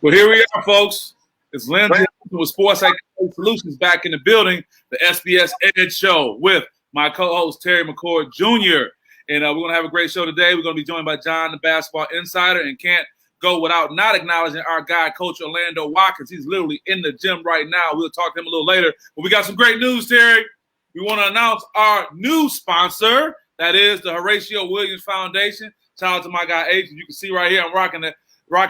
Well, here we are, folks. It's Lindsay with Sports Psychology Solutions back in the building, the SPS show with my co-host Terry McCord Jr. And we're going to have a great show today. We're going to be joined by John, the basketball insider, and can't go without not acknowledging our guy, Coach Orlando Watkins. He's literally in the gym right now. We'll talk to him a little later. But we got some great news, Terry. We want to announce our new sponsor. That is the Horatio Williams Foundation. Shout out to my guy H. You can see right here, I'm rocking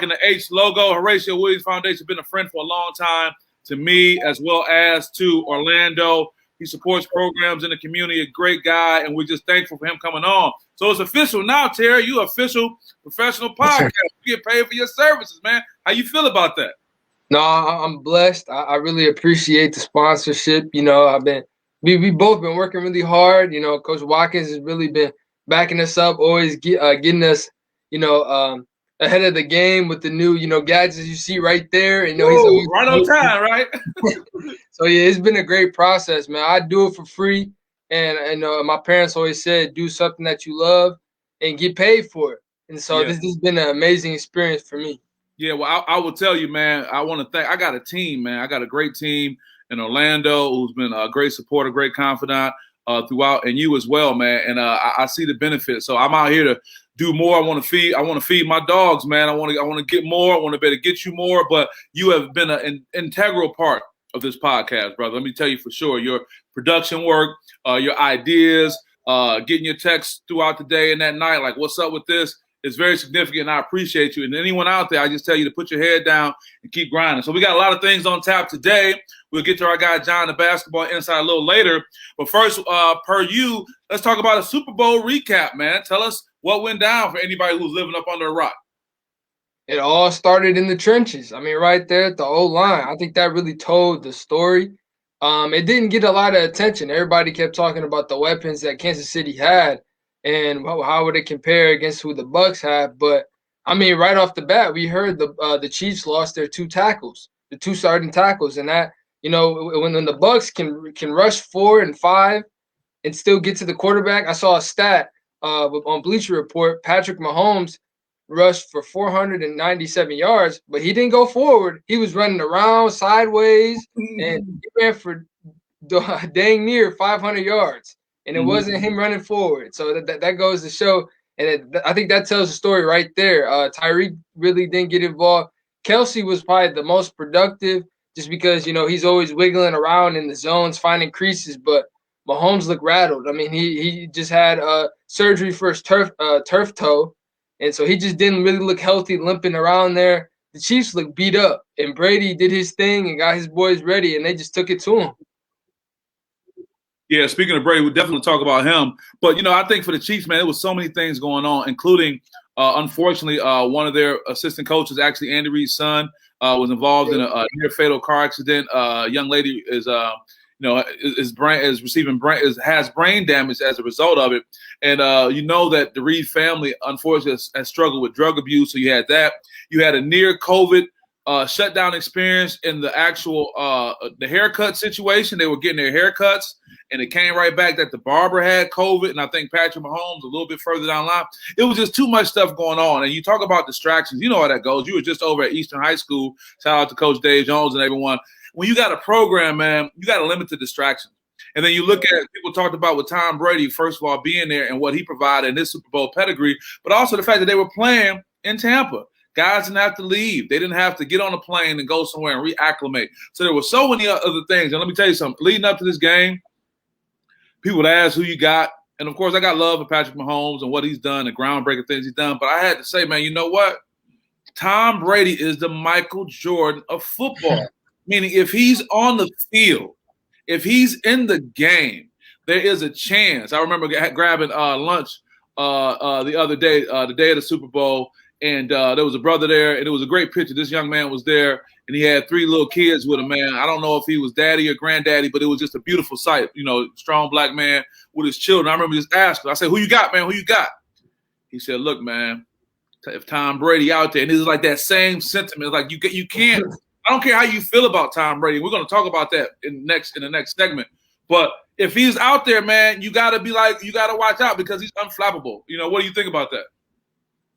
the H logo. Horatio Williams Foundation has been a friend for a long time to me as well as to Orlando. He supports programs in the community, a great guy, and we're just thankful for him coming on. So it's official now, Terry. You're official professional podcast. You get paid for your services, man. How you feel about that? No, I'm blessed. I really appreciate the sponsorship. You know, we both been working really hard. You know, Coach Watkins has really been backing us up, always getting us, ahead of the game with the new, gadgets you see right there. And, he's right on time, right? So yeah, it's been a great process, man. I do it for free, and my parents always said, do something that you love and get paid for it. And so this has been an amazing experience for me. Yeah, well, I will tell you, man. I want to thank. I got a team, man. I got a great team in Orlando who's been a great supporter, great confidant throughout, and you as well, man. And I see the benefits. So I'm out here to do more. I want to feed my dogs, man. I want to get more. I want to better get you more. But you have been an integral part of this podcast, brother. Let me tell you for sure. Your production work, your ideas, getting your texts throughout the day and that night, like what's up with this, is very significant. And I appreciate you. And anyone out there, I just tell you to put your head down and keep grinding. So we got a lot of things on tap today. We'll get to our guy John, the basketball insider, a little later. But first, per you, let's talk about a Super Bowl recap, man. Tell us what went down for anybody who's living up under a rock. It all started in the trenches. I mean, right there at the O-line. I think that really told the story. It didn't get a lot of attention. Everybody kept talking about the weapons that Kansas City had and how would it compare against who the Bucs have. But, I mean, right off the bat, we heard the Chiefs lost their two tackles, the two starting tackles. And that, when the Bucs can rush 4 and 5 and still get to the quarterback. I saw a stat on Bleacher Report. Patrick Mahomes rushed for 497 yards, but he didn't go forward. He was running around sideways, and he ran for dang near 500 yards, and it wasn't him running forward. So that goes to show, and I think that tells the story right there. Tyreek really didn't get involved. Kelsey was probably the most productive just because, he's always wiggling around in the zones, finding creases, but Mahomes looked rattled. I mean, he just had surgery for his turf toe. And so he just didn't really look healthy, limping around there. The Chiefs looked beat up, and Brady did his thing and got his boys ready, and they just took it to him. Yeah, speaking of Brady, we'll definitely talk about him. But, I think for the Chiefs, man, there was so many things going on, including, unfortunately, one of their assistant coaches, actually Andy Reid's son, was involved in a near-fatal car accident. A young lady is has brain damage as a result of it. And that the Reid family, unfortunately, has struggled with drug abuse. So you had that. You had a near COVID shutdown experience in the actual the haircut situation. They were getting their haircuts, and it came right back that the barber had COVID, and I think Patrick Mahomes a little bit further down the line. It was just too much stuff going on. And you talk about distractions. You know how that goes. You were just over at Eastern High School. Shout out to Coach Dave Jones and everyone. When you got a program, man, you got to limit the distractions. And then you look at people talked about with Tom Brady, first of all, being there and what he provided in this Super Bowl pedigree, but also the fact that they were playing in Tampa. Guys didn't have to leave. They didn't have to get on a plane and go somewhere and reacclimate. So there were so many other things. And let me tell you something. Leading up to this game, people would ask who you got. And, of course, I got love for Patrick Mahomes and what he's done, the groundbreaking things he's done. But I had to say, man, you know what? Tom Brady is the Michael Jordan of football. Meaning if he's on the field, if he's in the game, there is a chance. I remember grabbing lunch the other day, the day of the Super Bowl, and there was a brother there, and it was a great picture. This young man was there, and he had 3 little kids with him, man. I don't know if he was daddy or granddaddy, but it was just a beautiful sight, strong black man with his children. I remember just asking. I said, who you got, man? Who you got? He said, look, man, if Tom Brady out there, and it's like that same sentiment. Like you can't – I don't care how you feel about Tom Brady. We're going to talk about that in the next segment. But if he's out there, man, you got to watch out because he's unflappable. What do you think about that?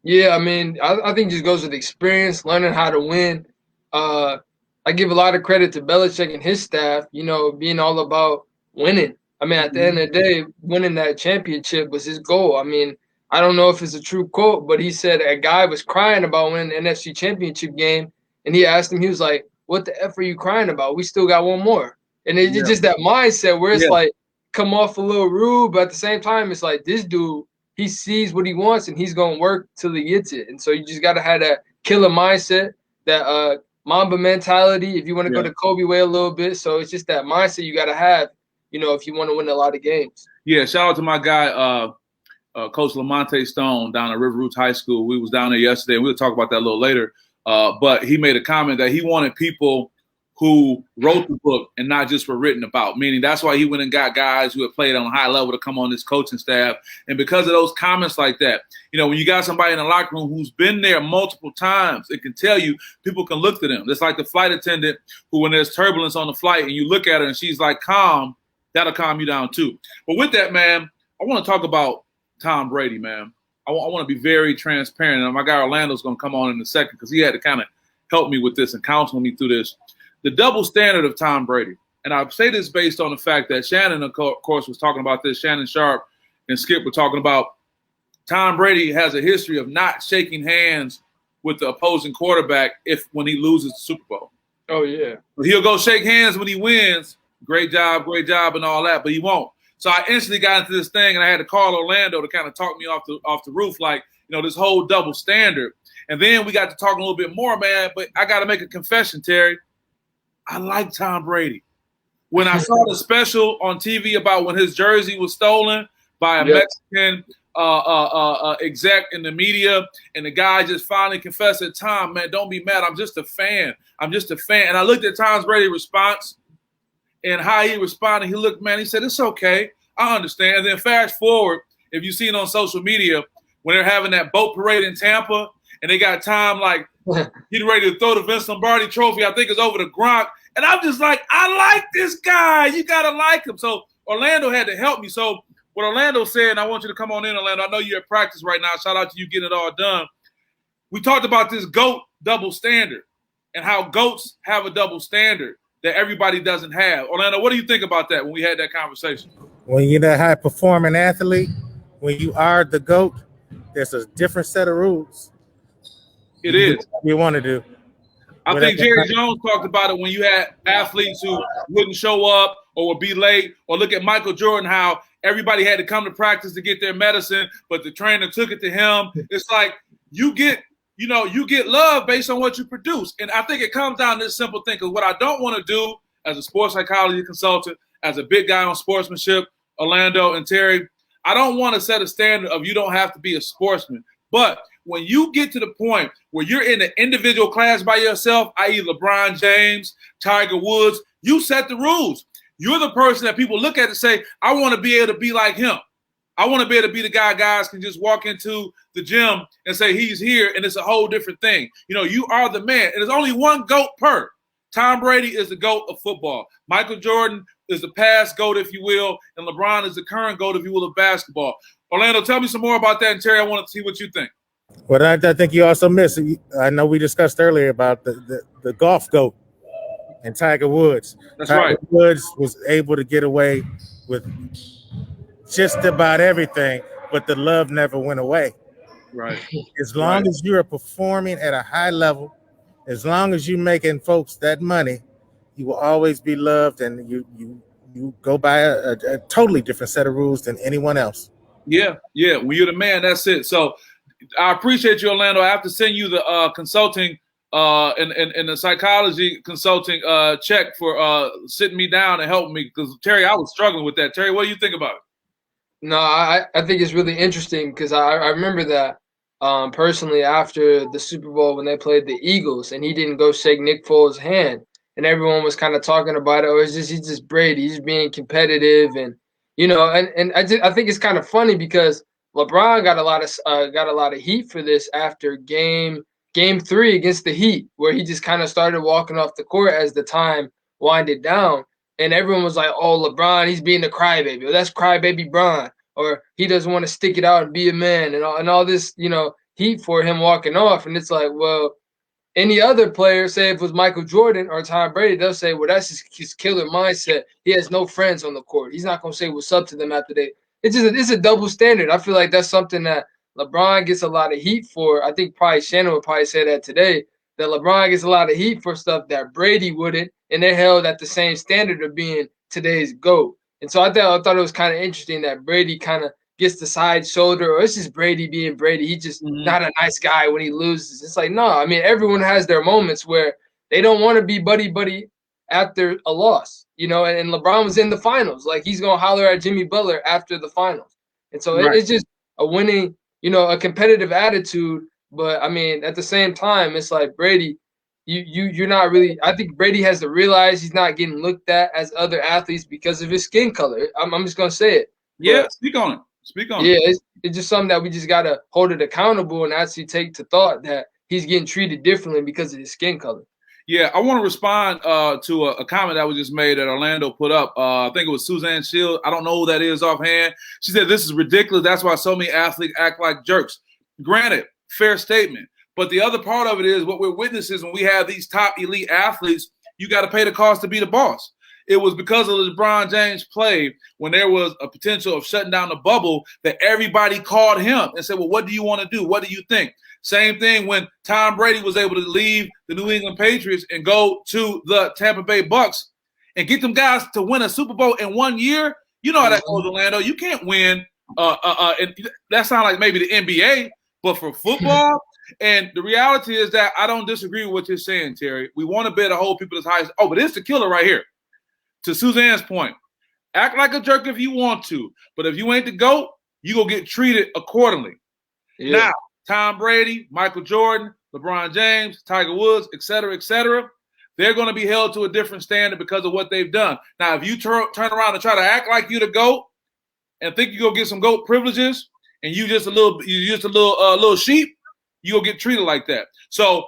Yeah, I mean, I think it just goes with experience, learning how to win. I give a lot of credit to Belichick and his staff, you know, being all about winning. I mean, at the end of the day, winning that championship was his goal. I mean, I don't know if it's a true quote, but he said a guy was crying about winning the NFC championship game, and he asked him, he was like, "What the F are you crying about? We still got one more." And it's just that mindset where it's like, come off a little rude, but at the same time, it's like this dude, he sees what he wants and he's gonna work till he gets it. And so you just gotta have that killer mindset, that Mamba mentality, if you want to go to Kobe way a little bit. So it's just that mindset you gotta have, you know, if you want to win a lot of games. Yeah, shout out to my guy, Coach Lamonte Stone down at River Roots High School. We was down there yesterday, and we'll talk about that a little later. But he made a comment that he wanted people who wrote the book and not just were written about, meaning that's why he went and got guys who had played on a high level to come on this coaching staff. And because of those comments like that, you know, when you got somebody in the locker room who's been there multiple times, it can tell you, people can look to them. It's like the flight attendant who, when there's turbulence on the flight and you look at her and she's like, calm, that'll calm you down too. But with that, man, I want to talk about Tom Brady, man. I want to be very transparent. And my guy Orlando's going to come on in a second because he had to kind of help me with this and counsel me through this. The double standard of Tom Brady. And I say this based on the fact that Shannon, of course, was talking about this. Shannon Sharp and Skip were talking about Tom Brady has a history of not shaking hands with the opposing quarterback when he loses the Super Bowl. Oh, yeah. He'll go shake hands when he wins. Great job, and all that, but he won't. So I instantly got into this thing, and I had to call Orlando to kind of talk me off the roof, like, you know, this whole double standard. And then we got to talk a little bit more, man, but I got to make a confession, Terry. I like Tom Brady. When I saw the special on TV about when his jersey was stolen by a Mexican exec in the media, and the guy just finally confessed that, Tom, man, don't be mad. I'm just a fan. And I looked at Tom Brady's response and how he responded. He looked, man, he said, it's okay. I understand. And then fast forward, if you see it on social media, when they're having that boat parade in Tampa, and they got Tom like getting ready to throw the Vince Lombardi trophy, I think it's over to Gronk. And I'm just like, I like this guy. You got to like him. So Orlando had to help me. So what Orlando said, and I want you to come on in, Orlando. I know you're at practice right now. Shout out to you getting it all done. We talked about this GOAT double standard and how GOATs have a double standard that everybody doesn't have. Orlando, what do you think about that when we had that conversation? When you're that high-performing athlete, when you are the GOAT, there's a different set of rules. It is. You want to do. I think Jerry Jones talked about it when you had athletes who wouldn't show up or would be late, or look at Michael Jordan, how everybody had to come to practice to get their medicine, but the trainer took it to him. It's like you get love based on what you produce. And I think it comes down to this simple thing, because what I don't want to do as a sports psychology consultant, as a big guy on sportsmanship, Orlando and Terry, I don't want to set a standard of you don't have to be a sportsman. But when you get to the point where you're in an individual class by yourself, i.e. LeBron James, Tiger Woods, you set the rules. You're the person that people look at and say, I want to be able to be like him. I want to be able to be the guy guys can just walk into the gym and say he's here, and it's a whole different thing. You know, you are the man. And there's only one GOAT per. Tom Brady is the GOAT of football. Michael Jordan is the past GOAT, if you will, and LeBron is the current GOAT, if you will, of basketball. Orlando, tell me some more about that, and Terry, I want to see what you think. What I think you also missed, I know we discussed earlier about the golf GOAT and Tiger Woods. That's Tiger right. Woods was able to get away with just about everything, but the love never went away. Right. As long as you're performing at a high level, as long as you're making folks that money, you will always be loved, and you go by a totally different set of rules than anyone else. Yeah. When you're the man, that's it. So I appreciate you, Orlando. I have to send you the consulting and the psychology consulting check for sitting me down and helping me, because Terry, I was struggling with that. Terry, what do you think about it? No, I think it's really interesting because I remember that personally after the Super Bowl when they played the Eagles and he didn't go shake Nick Foles' hand, and everyone was kind of talking about it. Oh, he's just Brady. He's being competitive, and you know, and I think it's kind of funny because LeBron got a lot of heat for this after game 3 against the Heat, where he just kind of started walking off the court as the time winded down. And everyone was like, oh, LeBron, he's being a crybaby. Or that's crybaby Bron. Or he doesn't want to stick it out and be a man, and all this, you know, heat for him walking off. And it's like, well, Any other player, say if it was Michael Jordan or Tom Brady, they'll say, well, that's his killer mindset. He has no friends on the court. He's not going to say what's up to them after they. It's a double standard. I feel like that's something that LeBron gets a lot of heat for. I think probably Shannon would probably say that today, that LeBron gets a lot of heat for stuff that Brady wouldn't, and they're held at the same standard of being today's GOAT. And so I thought it was kind of interesting that Brady kind of gets the side shoulder, or it's just Brady being Brady. He's just not a nice guy when he loses. It's like, no, I mean, everyone has their moments where they don't want to be buddy after a loss, you know, and LeBron was in the finals. Like, he's going to holler at Jimmy Butler after the finals. And so it's just a winning, you know, a competitive attitude. But, I mean, at the same time, it's like, Brady, you're not really – I think Brady has to realize he's not getting looked at as other athletes because of his skin color. I'm just going to say it. Yeah, speak on it. Speak on it. Yeah, it's just something that we just got to hold it accountable and actually take to thought that he's getting treated differently because of his skin color. Yeah, I want to respond to a comment that was just made that Orlando put up. I think it was Suzanne Shields. I don't know who that is offhand. She said, this is ridiculous. That's why so many athletes act like jerks. Granted, fair statement. But the other part of it is what we're witnesses when we have these top elite athletes, you got to pay the cost to be the boss. It was because of the LeBron James play when there was a potential of shutting down the bubble that everybody called him and said, well, what do you want to do? What do you think? Same thing when Tom Brady was able to leave the New England Patriots and go to the Tampa Bay Bucks and get them guys to win a Super Bowl in 1 year. You know how that goes, Orlando. You can't win. And that sounds like maybe the NBA, but for football. And the reality is that I don't disagree with what you're saying, Terry. We want to bet to hold people as high as, but it's the killer right here. To Suzanne's point, act like a jerk if you want to, but if you ain't the GOAT, you go get treated accordingly. Yeah. Now, Tom Brady, Michael Jordan, LeBron James, Tiger Woods, et cetera, they're going to be held to a different standard because of what they've done. Now, if you turn around and try to act like you the GOAT and think you go get some GOAT privileges and you just a little sheep, you go get treated like that. So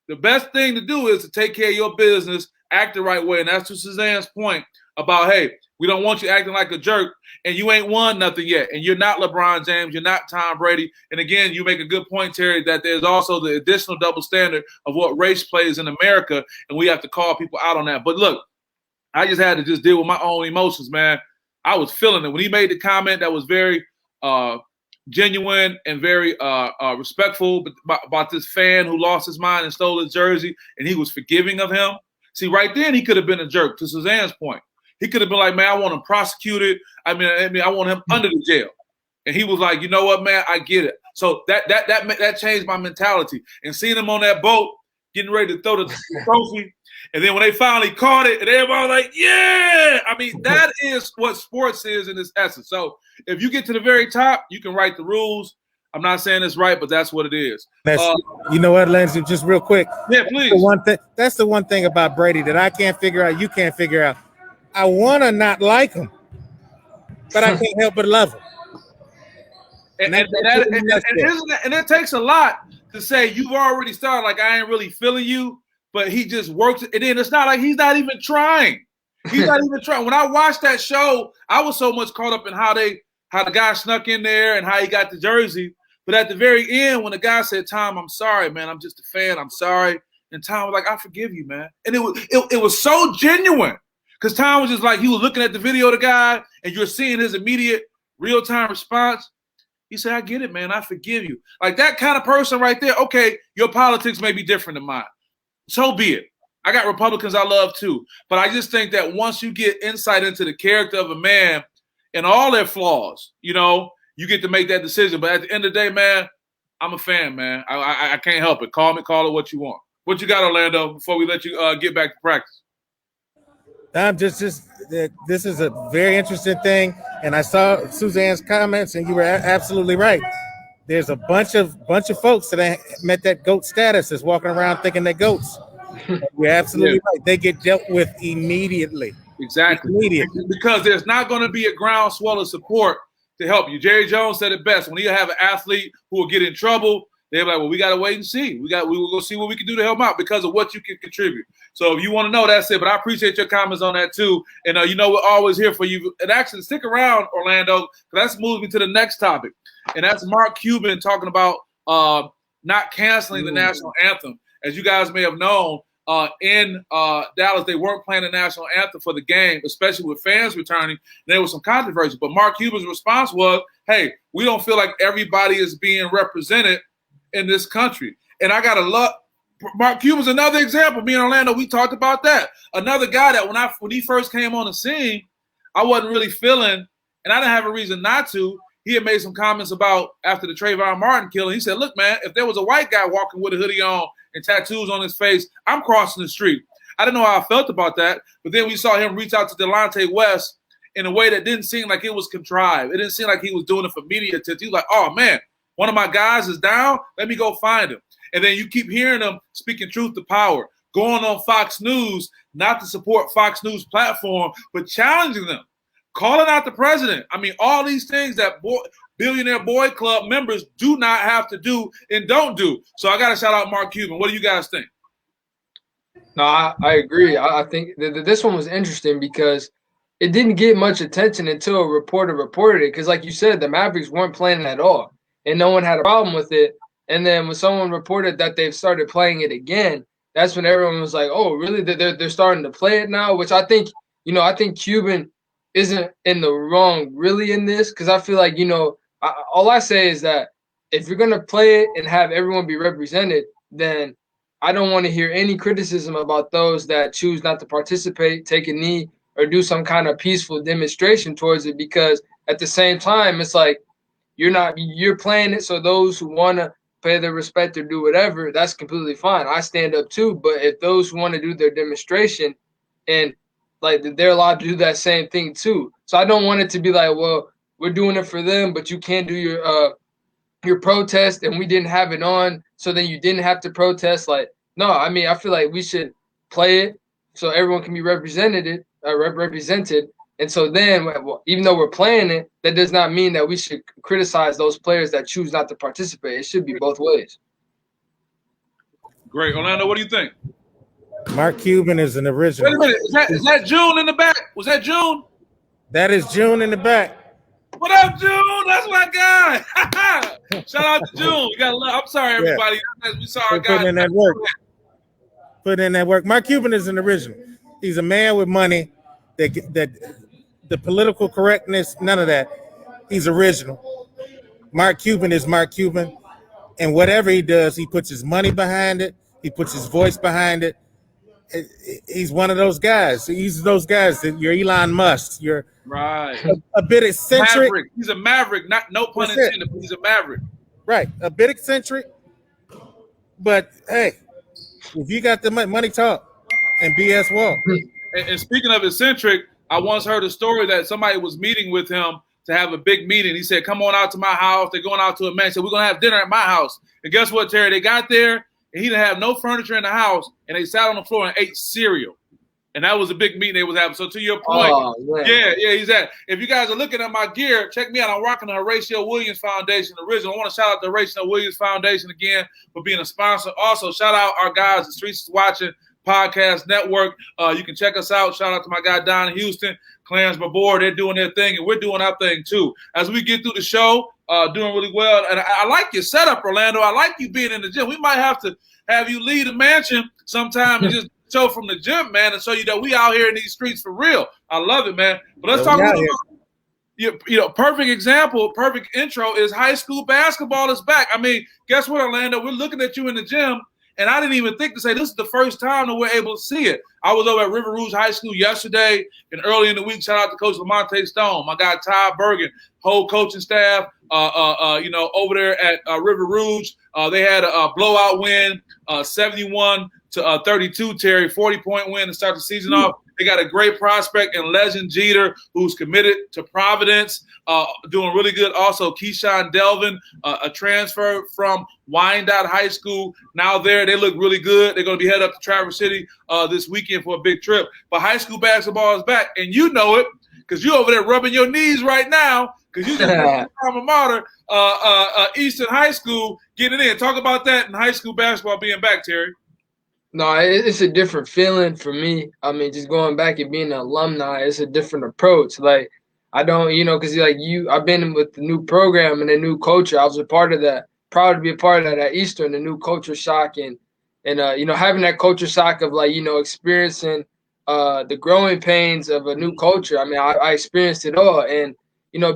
the best thing to do is to take care of your business, act the right way. And that's to Suzanne's point about, hey, we don't want you acting like a jerk and you ain't won nothing yet. And you're not LeBron James. You're not Tom Brady. And again, you make a good point, Terry, that there's also the additional double standard of what race plays in America. And we have to call people out on that. But look, I just had to just deal with my own emotions, man. I was feeling it. When he made the comment that was very genuine and very respectful about this fan who lost his mind and stole his jersey, and he was forgiving of him. See, right then, he could have been a jerk, to Suzanne's point. He could have been like, man, I want him prosecuted. I mean, I want him under the jail. And he was like, you know what, man, I get it. So that changed my mentality. And seeing him on that boat, getting ready to throw the trophy, and then when they finally caught it, and everybody was like, yeah! I mean, that is what sports is in its essence. So if you get to the very top, you can write the rules. I'm not saying it's right, but that's what it is. You know what, Lance, just real quick. Yeah, please. That's the one thing about Brady that I can't figure out, you can't figure out. I want to not like him, but I can't help but love him. And it takes a lot to say you've already started, like, I ain't really feeling you, but he just works. And then it's not like he's not even trying. He's not even trying. When I watched that show, I was so much caught up in how the guy snuck in there and how he got the jersey. But at the very end, when the guy said, Tom, I'm sorry, man. I'm just a fan. I'm sorry. And Tom was like, I forgive you, man. And it was so genuine because Tom was just like, he was looking at the video of the guy and you're seeing his immediate real-time response. He said, I get it, man. I forgive you. Like that kind of person right there. Okay, your politics may be different than mine. So be it. I got Republicans I love too. But I just think that once you get insight into the character of a man and all their flaws, you know, you get to make that decision. But at the end of the day, man, I'm a fan, man. I can't help it. Call it what you want. What you got, Orlando, before we let you get back to practice? This is a very interesting thing. And I saw Suzanne's comments, and you were absolutely right. There's a bunch of folks that met that GOAT status that's walking around thinking they're GOATs. You're absolutely right. They get dealt with immediately. Exactly. Immediately. Because there's not going to be a groundswell of support to help you. Jerry Jones said it best. When you have an athlete who will get in trouble, they're like, well, we got to wait and see. We will go see what we can do to help out because of what you can contribute. So if you want to know, that's it. But I appreciate your comments on that too. And you know, we're always here for you. And actually, stick around, Orlando, because that moves me to the next topic. And that's Mark Cuban talking about not canceling the national anthem. as you guys may have known, in Dallas, they weren't playing the national anthem for the game, especially with fans returning. There was some controversy. But Mark Cuban's response was, hey, we don't feel like everybody is being represented in this country. And I got to love Mark Cuban's another example. Me and Orlando, we talked about that. Another guy that when he first came on the scene, I wasn't really feeling, and I didn't have a reason not to. He had made some comments about after the Trayvon Martin killing. He said, look, man, if there was a white guy walking with a hoodie on and tattoos on his face, I'm crossing the street. I didn't know how I felt about that. But then we saw him reach out to Delonte West in a way that didn't seem like it was contrived. It didn't seem like he was doing it for media attention. He was like, oh, man, one of my guys is down. Let me go find him. And then you keep hearing them speaking truth to power, going on Fox News, not to support Fox News platform, but challenging them, calling out the president. I mean, all these things that Billionaire Boy Club members do not have to do and don't do. So I got to shout out Mark Cuban. What do you guys think? No, I agree. I think this one was interesting because it didn't get much attention until a reporter reported it. Because like you said, the Mavericks weren't playing at all, and no one had a problem with it. And then when someone reported that they've started playing it again, that's when everyone was like, oh, really? They're starting to play it now? Which I think, I think Cuban isn't in the wrong really in this, because I feel like, all I say is that if you're going to play it and have everyone be represented, then I don't want to hear any criticism about those that choose not to participate, take a knee, or do some kind of peaceful demonstration towards it, because at the same time, it's like you're playing it so those who want to pay their respect or do whatever, that's completely fine. I stand up too. But if those who want to do their demonstration and like they're allowed to do that same thing too. So I don't want it to be like, well, we're doing it for them, but you can't do your protest and we didn't have it on, so then you didn't have to protest. Like, no, I mean, I feel like we should play it so everyone can be represented. And so then, even though we're playing it, that does not mean that we should criticize those players that choose not to participate. It should be both ways. Great. Orlando, what do you think? Mark Cuban is an original. Wait a minute. Is that June in the back? Was that June? That is June in the back. What up, June? That's my guy. Shout out to June. We got love. I'm sorry, everybody. Yeah. We saw our guy. Put in that work. Put in that work. Mark Cuban is an original. He's a man with money. That the political correctness, none of that. He's original. Mark Cuban is Mark Cuban. And whatever he does, he puts his money behind it. He puts his voice behind it. He's one of those guys. He's those guys that you're Elon Musk. You're right. A bit eccentric. Maverick. He's a maverick. No pun intended, but he's a maverick. Right. A bit eccentric. But hey, if you got the money, talk and BS walk. And speaking of eccentric, I once heard a story that somebody was meeting with him to have a big meeting. He said, come on out to my house. They're going out to a mansion. We're going to have dinner at my house. And guess what, Terry? They got there, and he didn't have no furniture in the house, and they sat on the floor and ate cereal. And that was a big meeting they was having. So to your point, he's at. If you guys are looking at my gear, check me out. I'm rocking the Horatio Williams Foundation original. I want to shout out the Horatio Williams Foundation again for being a sponsor. Also, shout out our guys, the Streets is Watching Podcast Network. You can check us out. Shout out to my guy Don in Houston, Clarence Babor. They're doing their thing, and we're doing our thing too. As we get through the show, doing really well. And I like your setup, Orlando. I like you being in the gym. We might have to have you lead a mansion sometime and just show from the gym, man, and show you that we out here in these streets for real. I love it, man. But let's talk about perfect example, perfect intro is high school basketball is back. I mean, guess what, Orlando? We're looking at you in the gym. And I didn't even think to say this is the first time that we're able to see it. I was over at River Rouge High School yesterday, and early in the week, shout out to Coach Lamonte Stone, my guy Ty Bergen, whole coaching staff. Over there at River Rouge, they had a blowout win, 71-32. Terry, 40-point win to start the season off. They got a great prospect in Legend Jeter, who's committed to Providence, doing really good. Also, Keyshawn Delvin, a transfer from Wyandotte High School. Now they look really good. They're going to be headed up to Traverse City this weekend for a big trip. But high school basketball is back, and you know it because you're over there rubbing your knees right now because you just alma mater, Eastern High School, getting in. Talk about that and high school basketball being back, Terry. No, it's a different feeling for me. I mean, just going back and being an alumni, it's a different approach. Like, I don't, because I've been with the new program and the new culture. I was a part of that, proud to be a part of that at Eastern, the new culture shock. And, And having that culture shock of like, experiencing the growing pains of a new culture. I mean, I experienced it all, and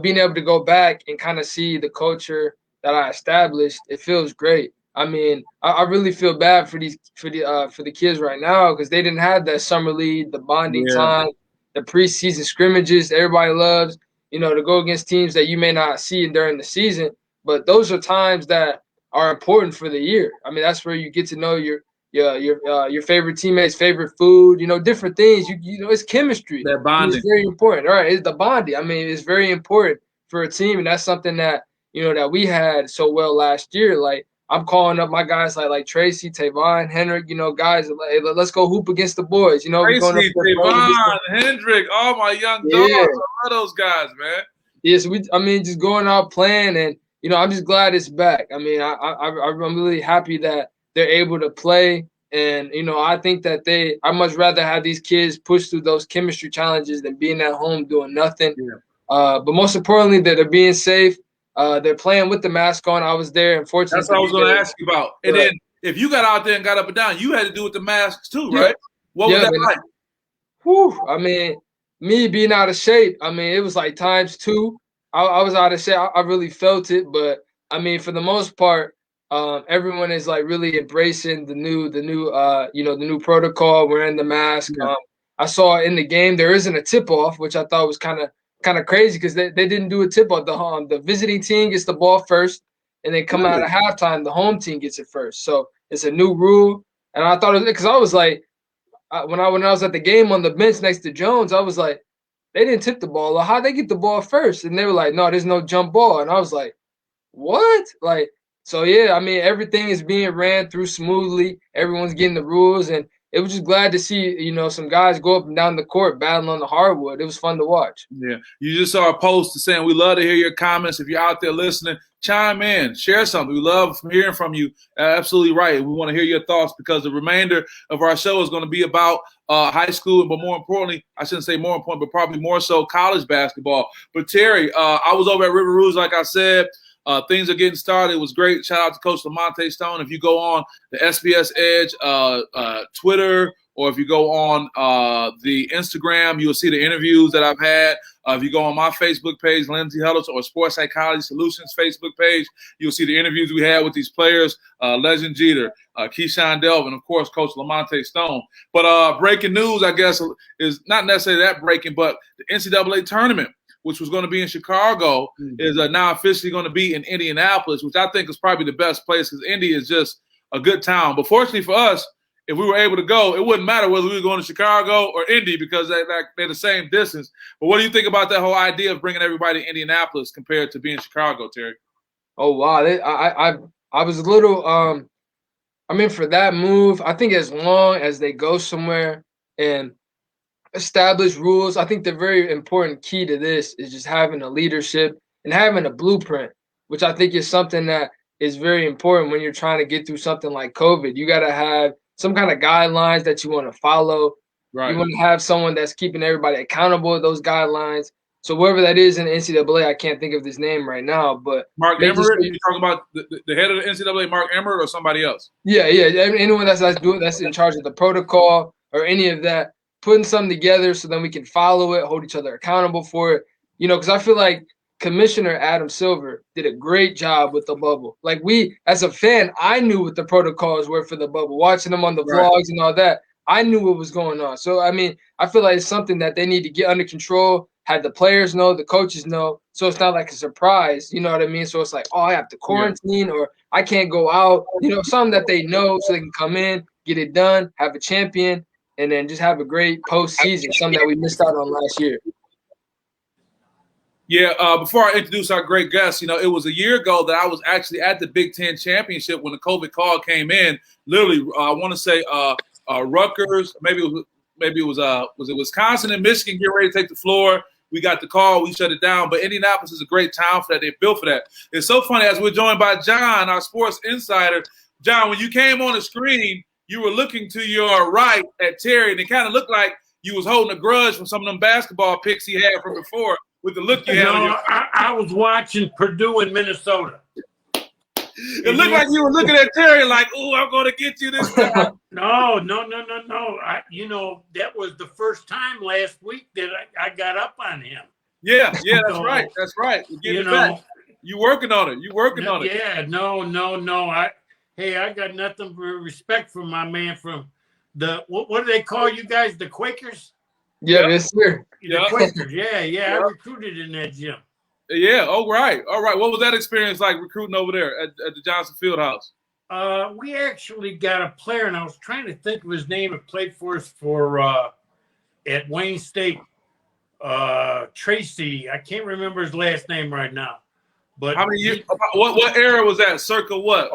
being able to go back and kind of see the culture that I established, it feels great. I mean, I really feel bad for the kids right now because they didn't have that summer league, the bonding time, the preseason scrimmages everybody loves. To go against teams that you may not see during the season, but those are times that are important for the year. I mean, that's where you get to know your favorite teammates' favorite food. Different things. It's chemistry. That bonding. It's very important. All right, it's the bonding. I mean, it's very important for a team, and that's something that that we had so well last year. Like, I'm calling up my guys like Tracy, Tavon, Henrik, guys, hey, let's go hoop against the boys. Tracy, Tavon, Hendrick, all my young dogs. I love those guys, man. Yes, just going out playing, and I'm just glad it's back. I mean, I'm really happy that they're able to play, and I think that I much rather have these kids push through those chemistry challenges than being at home doing nothing. Yeah. But most importantly, that they're being safe. They're playing with the mask on. I was there, unfortunately. That's what I was going to ask you about. And then if you got out there and got up and down, you had to do with the masks too, right? What was that like? Whew, I mean, me being out of shape, I mean, it was like times two. I was out of shape. I really felt it, but I mean, for the most part, everyone is like really embracing the new protocol, wearing the mask. Yeah. I saw in the game there isn't a tip off, which I thought was kind of crazy because they didn't do a tip off. The visiting team gets the ball first, and then come out of halftime, the home team gets it first. So it's a new rule, and I thought because I was like, when I was at the game on the bench next to Jones, I was like, they didn't tip the ball. How'd they get the ball first? And they were like, no, there's no jump ball. And I was like, what? Like, so yeah, I mean, everything is being ran through smoothly. Everyone's getting the rules, and it was just glad to see, some guys go up and down the court battling on the hardwood. It was fun to watch. Yeah. You just saw a post saying we love to hear your comments. If you're out there listening, chime in, share something. We love hearing from you. Absolutely right. We want to hear your thoughts because the remainder of our show is going to be about high school, but more importantly, I shouldn't say more important, but probably more so college basketball. But Terry, I was over at River Rouge, like I said. Things are getting started. It was great. Shout out to Coach Lamonte Stone. If you go on the SPSEdge Twitter, or if you go on the Instagram, you'll see the interviews that I've had. If you go on my Facebook page, Lindsey Hellis, or Sports Psychology Solutions Facebook page, you'll see the interviews we had with these players, Legend Jeter, Keyshawn Delvin, of course, Coach Lamonte Stone. But breaking news, I guess, is not necessarily that breaking, but the NCAA tournament, which was going to be in Chicago, is now officially going to be in Indianapolis, which I think is probably the best place because Indy is just a good town. But fortunately for us, if we were able to go, it wouldn't matter whether we were going to Chicago or Indy because they're the same distance. But what do you think about that whole idea of bringing everybody to Indianapolis compared to being Chicago, Terry? Oh, wow. I was a little for that move, I think as long as they go somewhere and establish rules, I think the very important key to this is just having a leadership and having a blueprint, which I think is something that is very important when you're trying to get through something like COVID. You got to have some kind of guidelines that you want to follow. Right. You want to have someone that's keeping everybody accountable to those guidelines. So whoever that is in the NCAA, I can't think of his name right now, but Mark Emmert. You talking about the head of the NCAA, Mark Emmert, or somebody else? Yeah. Anyone that's in charge of the protocol or any of that, putting something together so then we can follow it, hold each other accountable for it. Because I feel like Commissioner Adam Silver did a great job with the bubble. Like as a fan, I knew what the protocols were for the bubble, watching them on the vlogs and all that. I knew what was going on. So, I feel like it's something that they need to get under control, have the players know, the coaches know, so it's not like a surprise, you know what I mean? So it's like, oh, I have to quarantine or I can't go out, something that they know so they can come in, get it done, have a champion, and then just have a great postseason, something that we missed out on last year. Yeah, before I introduce our great guest, it was a year ago that I was actually at the Big Ten Championship when the COVID call came in. Literally, I want to say Rutgers, maybe it was Wisconsin and Michigan getting ready to take the floor. We got the call, we shut it down. But Indianapolis is a great town for that. They're built for that. It's so funny as we're joined by John, our sports insider. John, when you came on the screen, you were looking to your right at Terry, and it kind of looked like you was holding a grudge from some of them basketball picks he had from before with the look you had on your I was watching Purdue and Minnesota. It looked like you were looking at Terry like, "Ooh, I'm going to get you this time." No. That was the first time last week that I got up on him. Yeah, that's right. That's right. We're getting it back. You working on it. You working on it. Yeah, no. I got nothing but respect for my man from the what do they call you guys? The Quakers? Yeah, yes, sir. The Quakers. Yeah. I recruited in that gym. Yeah. All right. What was that experience like recruiting over there at the Johnson Fieldhouse? We actually got a player, and I was trying to think of his name. It played for us at Wayne State. Tracy, I can't remember his last name right now. But how many years? What era was that? Circa what?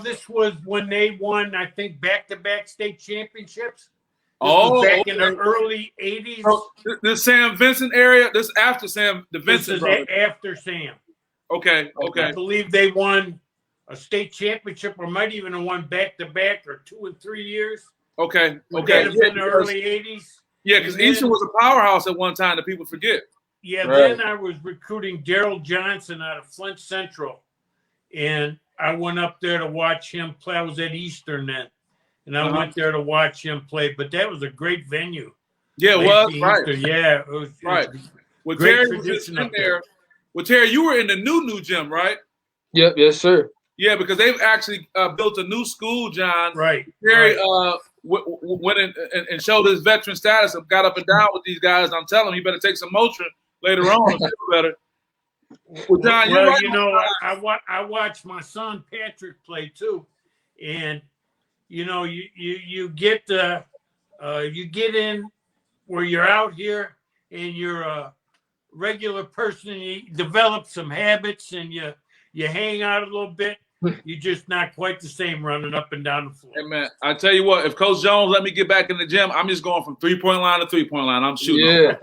This was when they won, I think, back-to-back state championships. Back in the early 80s. So, this Sam Vincent area. This after Sam the Vincent. This is after Sam. Okay. I believe they won a state championship, or might even have won back-to-back or 2 and 3 years. Okay. Would that have been the early 80s? Yeah, because Eastern was a powerhouse at one time that people forget. Yeah, right. Then I was recruiting Daryl Johnson out of Flint Central, and I went up there to watch him play. I was at Eastern then, and I went there to watch him play. But that was a great venue. Yeah, it was. Right. Yeah, it was. Right. Well, Terry was just in there. Well, Terry, you were in the new gym, right? Yep. Yes, sir. Yeah, because they've actually built a new school, John. Right. Terry went in and showed his veteran status and got up and down with these guys. I'm telling him, you better take some Motrin later on and feel better. Well, John, I watched my son Patrick play too, and you get in where you're out here and you're a regular person and you develop some habits and you hang out a little bit. You're just not quite the same running up and down the floor. Hey, man, I tell you what, if Coach Jones let me get back in the gym, I'm just going from three-point line to three-point line. I'm shooting. Yeah.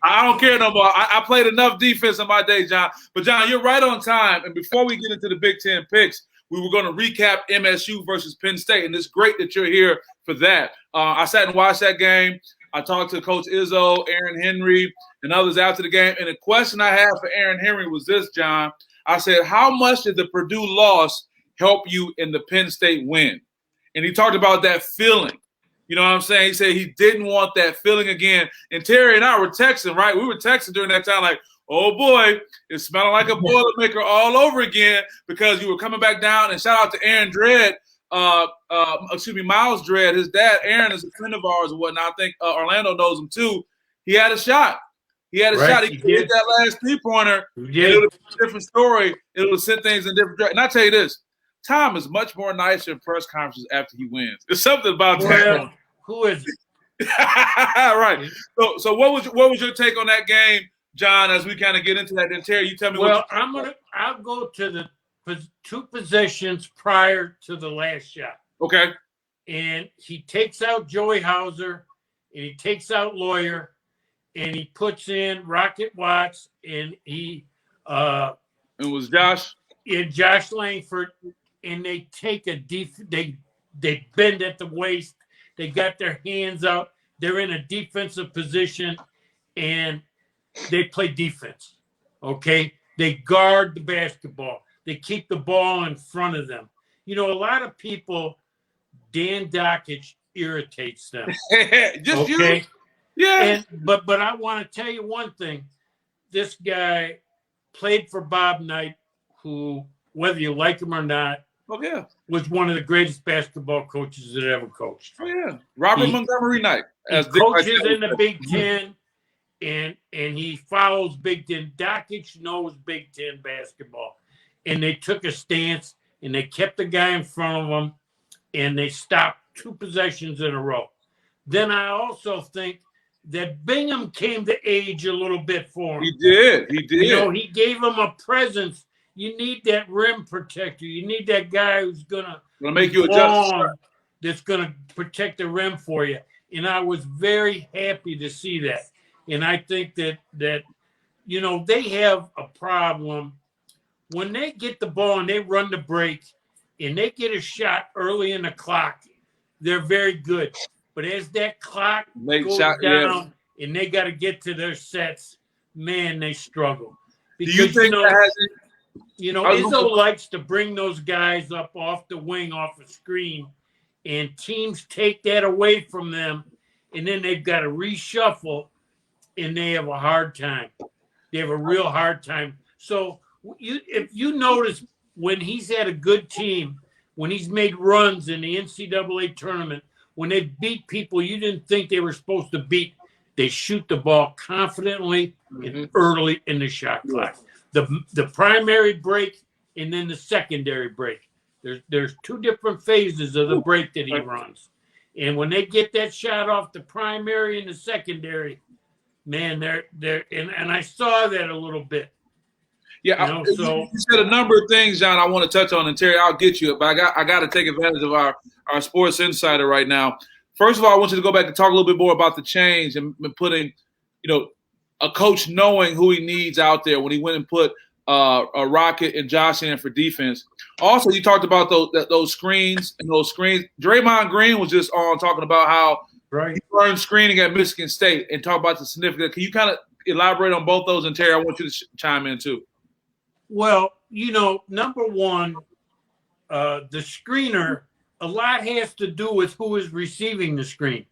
I don't care no more. I played enough defense in my day, John. But, John, you're right on time. And before we get into the Big Ten picks, we were going to recap MSU versus Penn State. And it's great that you're here for that. I sat and watched that game. I talked to Coach Izzo, Aaron Henry, and others after the game. And the question I had for Aaron Henry was this, John. I said, how much did the Purdue loss help you in the Penn State win? And he talked about that feeling. You know what I'm saying? He said he didn't want that feeling again. And Terry and I were texting, right? We were texting during that time like, oh, boy, it's smelling like a Boilermaker all over again because you were coming back down. And shout out to Aaron Dredd, Miles Dredd. His dad, Aaron, is a friend of ours and whatnot. I think Orlando knows him too. He had a shot. He had a shot. He hit that last three-pointer. It was a different story. It would have sent things in different directions. And I tell you this, Tom is much more nicer in press conferences after he wins. There's something about that. Who is it? Right. So what was your take on that game, John, as we kind of get into that? Then Terry, you tell me I'll go to the 2 possessions prior to the last shot. Okay. And he takes out Joey Hauser and he takes out Lawyer. And he puts in Rocket Watts, and he and was Josh? And Josh Langford, and they take they bend at the waist. They got their hands out. They're in a defensive position, and they play defense. Okay, they guard the basketball. They keep the ball in front of them. A lot of people, Dan Dockich irritates them. Just okay? You. Yeah. But I want to tell you one thing. This guy played for Bob Knight, who, whether you like him or not, was one of the greatest basketball coaches that ever coached. Oh, yeah. Robert Montgomery Knight. He coaches in the Big Ten, and he follows Big Ten. Dockich knows Big Ten basketball. And they took a stance, and they kept the guy in front of them, and they stopped 2 possessions in a row. Then I also think that Bingham came to age a little bit for him. He did. He gave him a presence. You need that rim protector. You need that guy who's gonna make you adjust. That's gonna protect the rim for you. And I was very happy to see that. And I think that they have a problem when they get the ball and they run the break and they get a shot early in the clock. They're very good. But as that clock goes down and they got to get to their sets, man, they struggle. Because, do you think that has You know, Izzo likes to bring those guys up off the wing, off a screen, and teams take that away from them, and then they've got to reshuffle, and they have a hard time. They have a real hard time. So if you notice when he's had a good team, when he's made runs in the NCAA tournament, when they beat people you didn't think they were supposed to beat, they shoot the ball confidently and early in the shot clock. The primary break and then the secondary break. There's two different phases of the break that he runs. And when they get that shot off the primary and the secondary, man, they're and I saw that a little bit. Yeah, you said a number of things, John, I want to touch on, and Terry, I'll get you. But I got to take advantage of our sports insider right now. First of all, I want you to go back and talk a little bit more about the change and putting, a coach knowing who he needs out there when he went and put a Rocket and Josh in for defense. Also, you talked about those screens and those screens. Draymond Green was just on talking about how he learned screening at Michigan State and talk about the significance. Can you kind of elaborate on both those? And Terry, I want you to chime in too. Well, number one, the screener, a lot has to do with who is receiving the screen.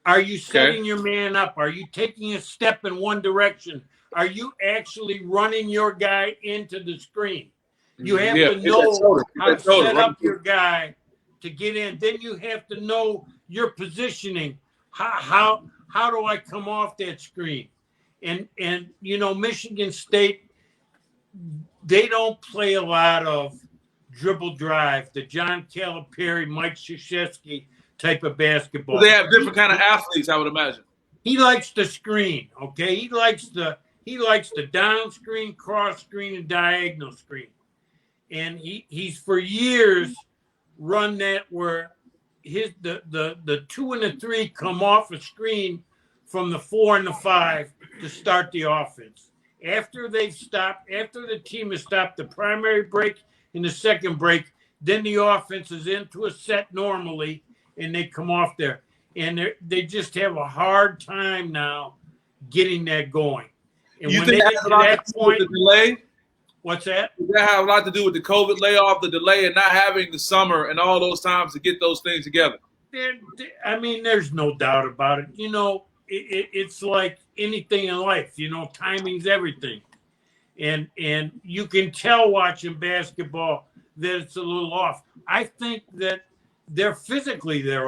Are you setting your man up? Are you taking a step in one direction? Are you actually running your guy into the screen? You have to know how to set up your guy to get in. Then you have to know your positioning. How do I come off that screen? And Michigan State, they don't play a lot of dribble drive, the John Calipari, Mike Krzyzewski type of basketball. So they have different kind of athletes, I would imagine. He likes the screen, okay? He likes the down screen, cross screen, and diagonal screen. And he's for years run that where the 2 and the 3 come off a screen from the 4 and the 5 to start the offense. After the team has stopped the primary break and the second break, then the offense is into a set normally, and they come off there. And they just have a hard time now getting that going. And you when think they get to that point, the delay? What's that? Does that have a lot to do with the COVID layoff, the delay, and not having the summer and all those times to get those things together? There's no doubt about it. It's like anything in life. Timing's everything. And you can tell watching basketball that it's a little off. I think that they're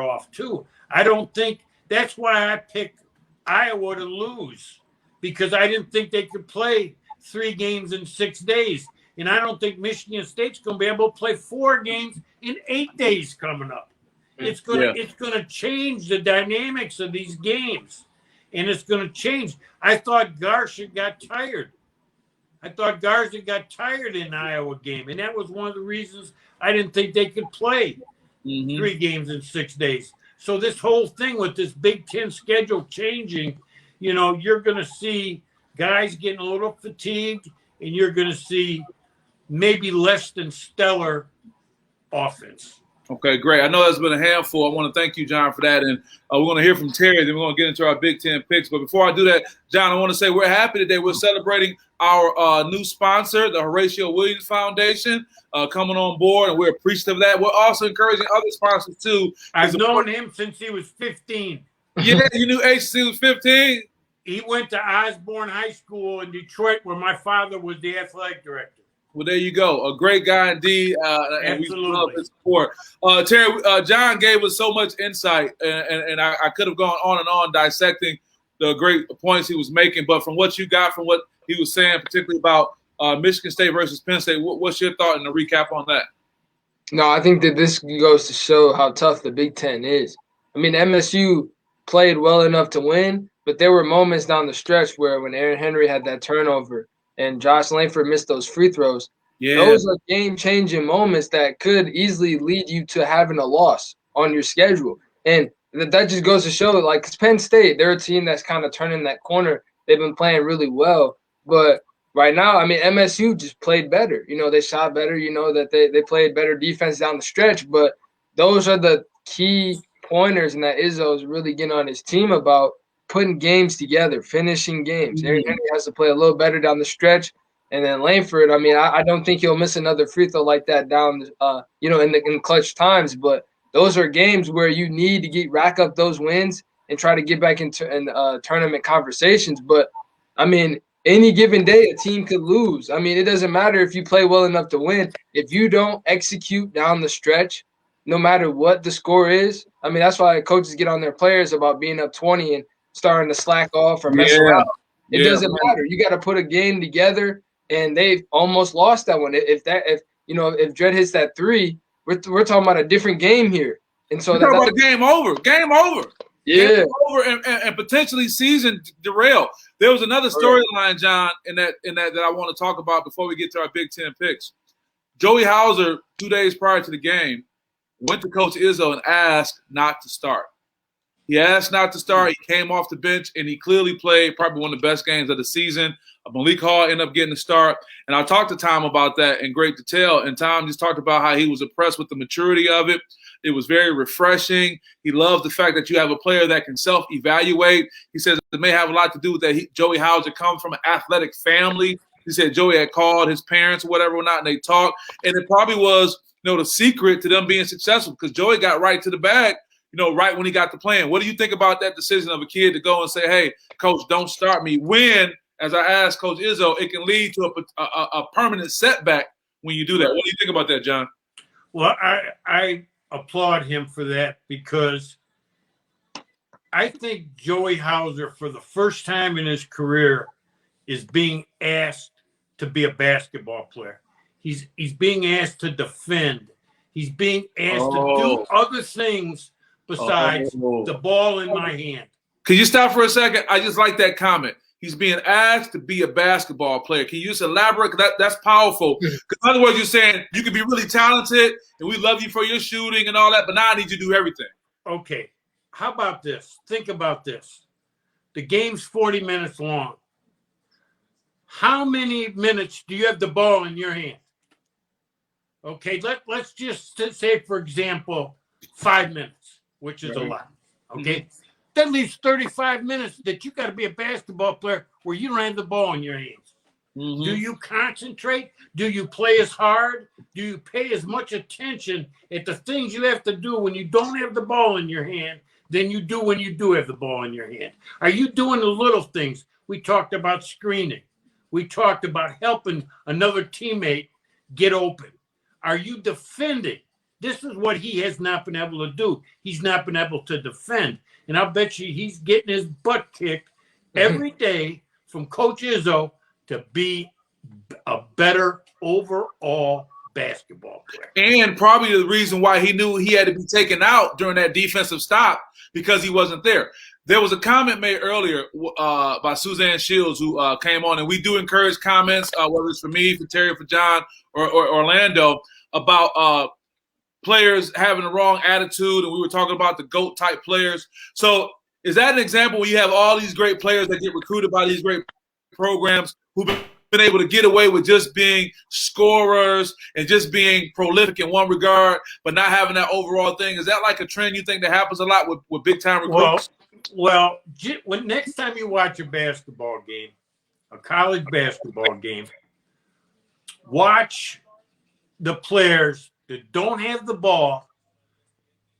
off too. I don't think that's why I picked Iowa to lose, because I didn't think they could play 3 games in 6 days. And I don't think Michigan State's going to be able to play 4 games in 8 days coming up. It's going to change the dynamics of these games. And it's going to change. I thought Garza got tired. in the Iowa game. And that was one of the reasons I didn't think they could play 3 games in 6 days. So this whole thing with this Big Ten schedule changing, you're going to see guys getting a little fatigued, and you're going to see maybe less than stellar offense. Okay, great. I know that's been a handful. I want to thank you, John, for that. And we're going to hear from Terry, then we're going to get into our Big Ten picks. But before I do that, John, I want to say we're happy today. We're celebrating our new sponsor, the Horatio Williams Foundation, coming on board, and we're appreciative of that. We're also encouraging other sponsors, too. I've known him since he was 15. Yeah, you knew H since he was 15? He went to Osborne High School in Detroit, where my father was the athletic director. Well, there you go. A great guy indeed, and we love his support. Terry, John gave us so much insight, and I could have gone on and on dissecting the great points he was making. But from what you got from what he was saying, particularly about Michigan State versus Penn State, what's your thought and a recap on that? No, I think that this goes to show how tough the Big Ten is. I mean, MSU played well enough to win, but there were moments down the stretch where when Aaron Henry had that turnover and Josh Langford missed those free throws, those are game-changing moments that could easily lead you to having a loss on your schedule. And that just goes to show, like, 'cause Penn State, they're a team that's kind of turning that corner. They've been playing really well. But right now, I mean, MSU just played better. They shot better. That they played better defense down the stretch. But those are the key pointers, and that Izzo is really getting on his team about putting games together, finishing games. Aaron Henry has to play a little better down the stretch. And then Langford, I mean, I don't think he'll miss another free throw like that down, in clutch times. But those are games where you need to rack up those wins and try to get back into tournament conversations. But I mean, any given day, a team could lose. I mean, it doesn't matter if you play well enough to win. If you don't execute down the stretch, no matter what the score is, I mean, that's why coaches get on their players about being up 20 and starting to slack off or mess around. It doesn't matter. You got to put a game together. And they've almost lost that one. If Dredd hits that three, we're talking about a different game here. And so that's about game over. Yeah, game over, and potentially season derail. There was another storyline, John, in that I want to talk about before we get to our Big Ten picks. Joey Hauser, 2 days prior to the game, went to Coach Izzo and asked not to start. He asked not to start. He came off the bench, and he clearly played probably one of the best games of the season. Malik Hall ended up getting the start. And I talked to Tom about that in great detail. And Tom just talked about how he was impressed with the maturity of it. It was very refreshing. He loved the fact that you have a player that can self-evaluate. He says it may have a lot to do with that Joey Hauser comes from an athletic family. He said Joey had called his parents or whatever or not, and they talked. And it probably was, the secret to them being successful because Joey got right to the bag, right when he got to playing. What do you think about that decision of a kid to go and say, hey, coach, don't start me? When, as I asked Coach Izzo, it can lead to a permanent setback when you do that. What do you think about that, John? Well, I applaud him for that because I think Joey Hauser, for the first time in his career, is being asked to be a basketball player. He's being asked to defend. He's being asked to do other things besides the ball in my hand. Can you stop for a second? I just like that comment. He's being asked to be a basketball player. Can you just elaborate? That's powerful. Because in other words, you're saying you can be really talented, and we love you for your shooting and all that, but now I need you to do everything. Okay. How about this? Think about this. The game's 40 minutes long. How many minutes do you have the ball in your hand? Okay, let's just say, for example, 5 minutes, which is a lot. Okay, that leaves 35 minutes that you got to be a basketball player where you don't have the ball in your hands. Do you concentrate? Do you play as hard? Do you pay as much attention at the things you have to do when you don't have the ball in your hand than you do when you do have the ball in your hand? Are you doing the little things? We talked about screening. We talked about helping another teammate get open. Are you defending? This is what he has not been able to do. He's not been able to defend. And I'll bet you he's getting his butt kicked every day from Coach Izzo to be a better overall basketball player. And probably the reason why he knew he had to be taken out during that defensive stop because he wasn't there. There was a comment made earlier by Suzanne Shields who came on, and we do encourage comments, whether it's for me, for Terry, for John, or Orlando, about players having the wrong attitude, and we were talking about the GOAT-type players. So is that an example where you have all these great players that get recruited by these great programs who've been able to get away with just being scorers and just being prolific in one regard, but not having that overall thing? Is that like a trend you think that happens a lot with big-time recruits? Well, when next time you watch a basketball game, a college basketball game, watch the players that don't have the ball.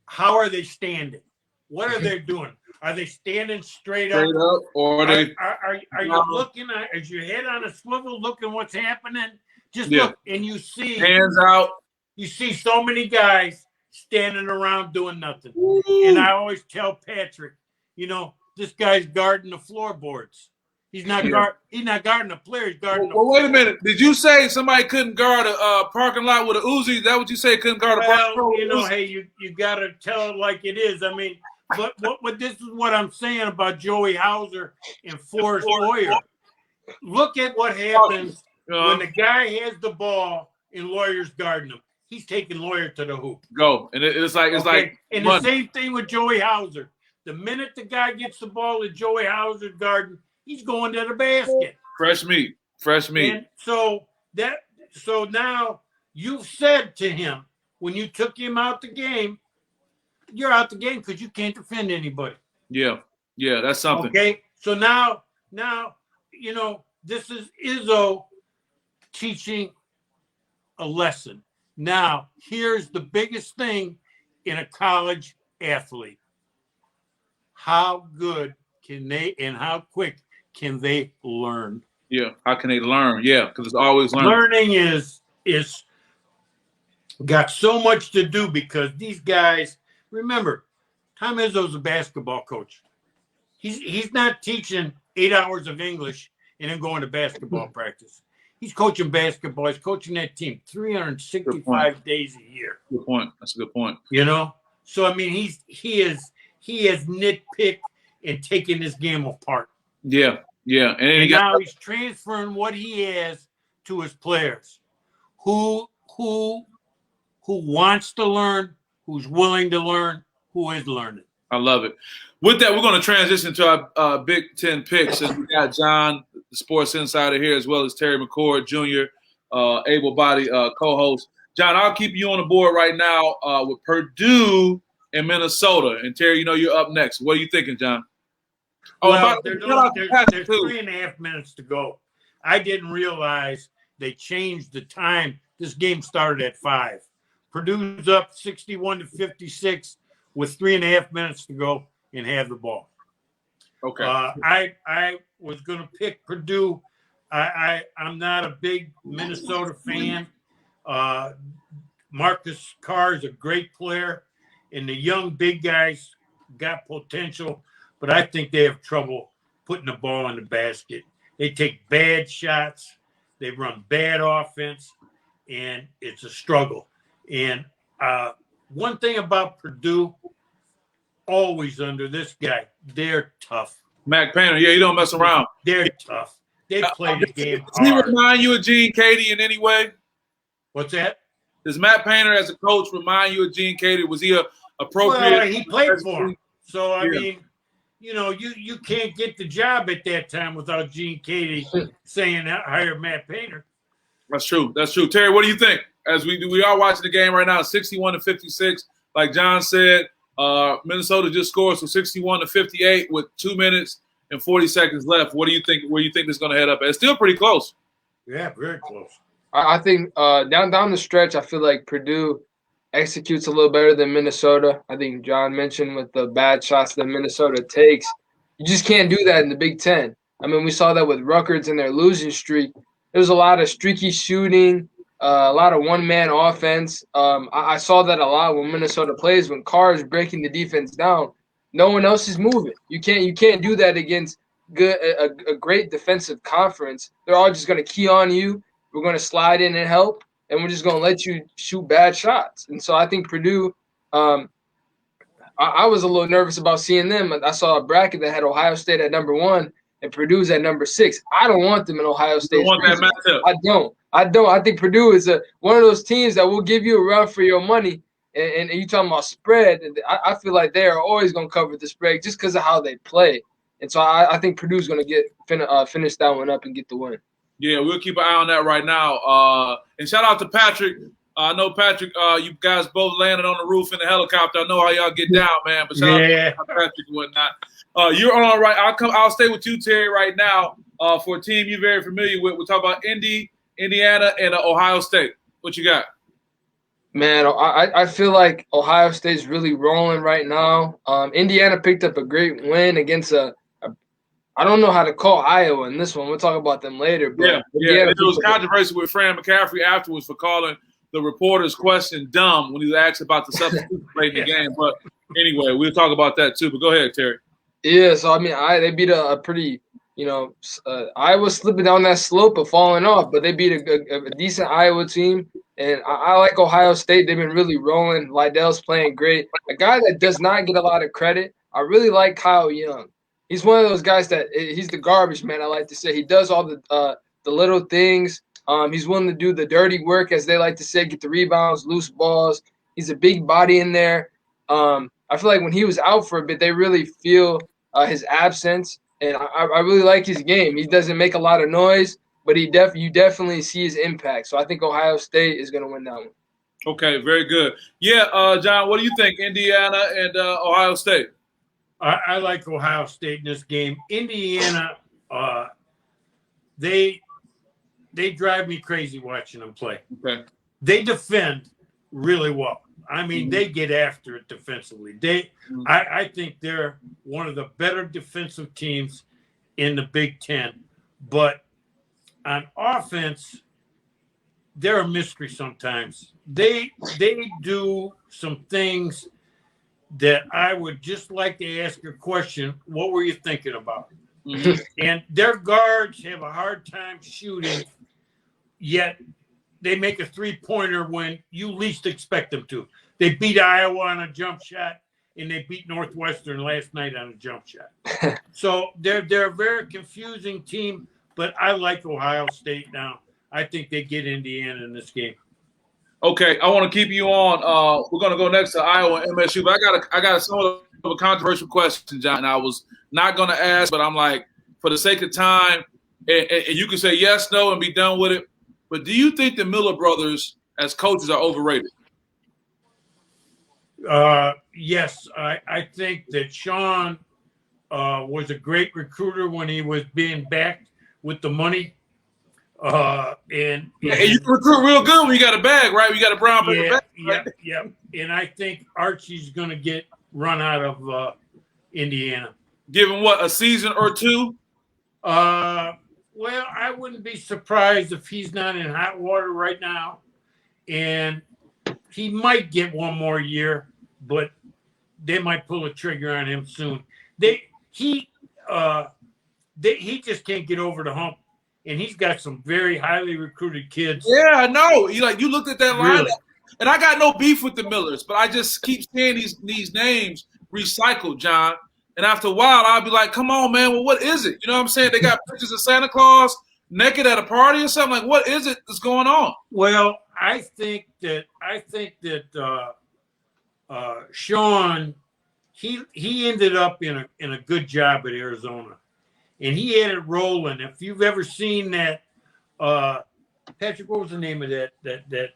How are they standing? What are they doing? Are they standing straight up, or are you looking at, is your head on a swivel, looking what's happening? Just look, and you see hands out. You see so many guys standing around doing nothing. Ooh. And I always tell Patrick, this guy's guarding the floorboards. He's not he's not guarding a player. He's guarding. Well, wait a minute. Did you say somebody couldn't guard a parking lot with a Uzi? Is that what you say? Couldn't guard a parking lot? Hey, you got to tell it like it is. I mean, but this is what I'm saying about Joey Hauser and Forrest Lawyer. Look at what happens when the guy has the ball and Lawyer's guarding him. He's taking Lawyer to the hoop. Go, and it's like and the same thing with Joey Hauser. The minute the guy gets the ball at Joey Hauser's garden, he's going to the basket. Fresh meat. And so now you've said to him when you took him out the game, you're out the game because you can't defend anybody. Yeah, that's something. Okay, so now this is Izzo teaching a lesson. Now, here's the biggest thing in a college athlete. How good can they and how quick can they learn? Yeah. How can they learn? Yeah, because it's always learning. Learning is got so much to do because these guys, remember, Tom Izzo's a basketball coach. He's not teaching 8 hours of English and then going to basketball practice. He's coaching basketball. He's coaching that team 365 days a year. Good point. That's a good point. You know? So I mean he has nitpicked and taken this game apart. Yeah. Yeah. And now he's transferring what he has to his players. Who wants to learn, who's willing to learn, who is learning. I love it. With that, we're going to transition to our Big Ten picks. And we got John, the sports insider here, as well as Terry McCord, Jr., able-bodied co-host. John, I'll keep you on the board right now with Purdue and Minnesota. And Terry, you know you're up next. What are you thinking, John? Well, there's 3.5 minutes to go. I didn't realize they changed the time. This game started at 5. Purdue's up 61-56 with 3.5 minutes to go and have the ball. Okay. I was going to pick Purdue. I'm not a big Minnesota fan. Marcus Carr is a great player, and the young big guys got potential, but I think they have trouble putting the ball in the basket. They take bad shots. They run bad offense, and it's a struggle. And one thing about Purdue, always under this guy, they're tough. Mac Painter, yeah, he don't mess around. They're tough. They play the game hard. Does he remind you of Gene Katie in any way? What's that? Does Matt Painter as a coach remind you of Gene Katie? Was he appropriate? Well, he played for him. So, I mean, you know, you can't get the job at that time without Gene Katie saying hire Matt Painter. That's true. That's true. Terry, what do you think? As we are watching the game right now, 61-56. Like John said, Minnesota just scored, so 61-58 with 2 minutes and 40 seconds left. What do you think? Where you think this is going to head up? It's still pretty close. Yeah, very close. I think down the stretch, I feel like Purdue executes a little better than Minnesota. I think John mentioned with the bad shots that Minnesota takes. You just can't do that in the Big Ten. I mean, we saw that with Rutgers in their losing streak. There was a lot of streaky shooting, a lot of one-man offense. I saw that a lot when Minnesota plays. When Carr is breaking the defense down, no one else is moving. You can't do that against a great defensive conference. They're all just going to key on you. We're going to slide in and help, and we're just going to let you shoot bad shots. And so I think Purdue I was a little nervous about seeing them. I saw a bracket that had Ohio State at number 1 and Purdue's at number 6. I don't want them in Ohio State. I don't. I think Purdue is one of those teams that will give you a run for your money. And you talking about spread. I feel like they are always going to cover the spread just because of how they play. And so I think Purdue's going to finish that one up and get the win. Yeah, we'll keep an eye on that right now. And shout out to Patrick. I know, Patrick, you guys both landed on the roof in the helicopter. I know how y'all get down, man. But shout out to Patrick and whatnot. You're on right. I'll stay with you, Terry, right now for a team you're very familiar with. We'll talk about Indiana, and Ohio State. What you got? Man, I feel like Ohio State's really rolling right now. Indiana picked up a great win against I don't know how to call Iowa in this one. We'll talk about them later. But yeah. There was controversy with Fran McCaffrey afterwards for calling the reporter's question dumb when he was asked about the substitute play in the game. But anyway, we'll talk about that too. But go ahead, Terry. Yeah, so I mean, they beat a pretty, Iowa slipping down that slope of falling off, but they beat a decent Iowa team. And I like Ohio State. They've been really rolling. Lydell's playing great. A guy that does not get a lot of credit, I really like Kyle Young. He's one of those guys that he's the garbage man, I like to say. He does all the little things. He's willing to do the dirty work, as they like to say, get the rebounds, loose balls. He's a big body in there. I feel like when he was out for a bit, they really feel his absence. And I really like his game. He doesn't make a lot of noise, but you definitely see his impact. So I think Ohio State is going to win that one. Okay, very good. Yeah, John, what do you think, Indiana and Ohio State? I like Ohio State in this game. Indiana, they they drive me crazy watching them play. Okay. They defend really well. I mean, they get after it defensively. I think they're one of the better defensive teams in the Big Ten. But on offense, they're a mystery sometimes. They do some things that I would just like to ask a question. What were you thinking about? And their guards have a hard time shooting, yet they make a three-pointer when you least expect them to. They beat Iowa on a jump shot, and they beat Northwestern last night on a jump shot. So they're a very confusing team, but I like Ohio State now. I think they get Indiana in this game. Okay, I want to keep you on. We're going to go next to Iowa and MSU, but I got somewhat of a controversial question, John. I was not going to ask, but I'm like, for the sake of time, and you can say yes, no, and be done with it. But do you think the Miller brothers as coaches are overrated? Yes, I think that Sean was a great recruiter when he was being backed with the money. And you can recruit real good when you got a bag, right? You got a brown paper bag. Right? Yeah. And I think Archie's going to get run out of Indiana. Give him what, a season or two? Well, I wouldn't be surprised if he's not in hot water right now, and he might get one more year, but they might pull a trigger on him soon. He just can't get over the hump. And he's got some very highly recruited kids. Yeah, I know. You looked at that line, really? And I got no beef with the Millers, but I just keep seeing these names recycled, John. And after a while, I'll be like, "Come on, man. Well, what is it?" You know what I'm saying? They got pictures of Santa Claus naked at a party or something. Like, what is it that's going on? Well, I think that Sean, he ended up in a good job at Arizona. And he had it rolling. If you've ever seen that, Patrick, what was the name of that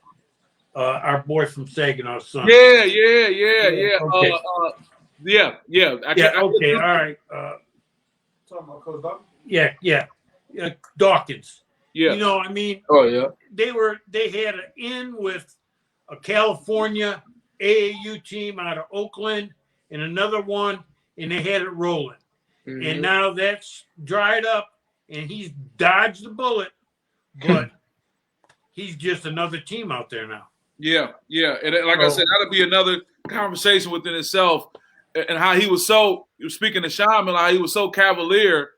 our boy from Saginaw's son? Yeah. Okay. Okay, all right. Talking about Coach Dawkins? Yeah. Dawkins. Yeah. You know, I mean, Oh yeah. They had an in with a California AAU team out of Oakland and another one, and they had it rolling. Mm-hmm. And now that's dried up, and he's dodged the bullet, but he's just another team out there now. Yeah. And like I said, that'll be another conversation within itself. And how he was speaking to Sean, how he was so cavalier,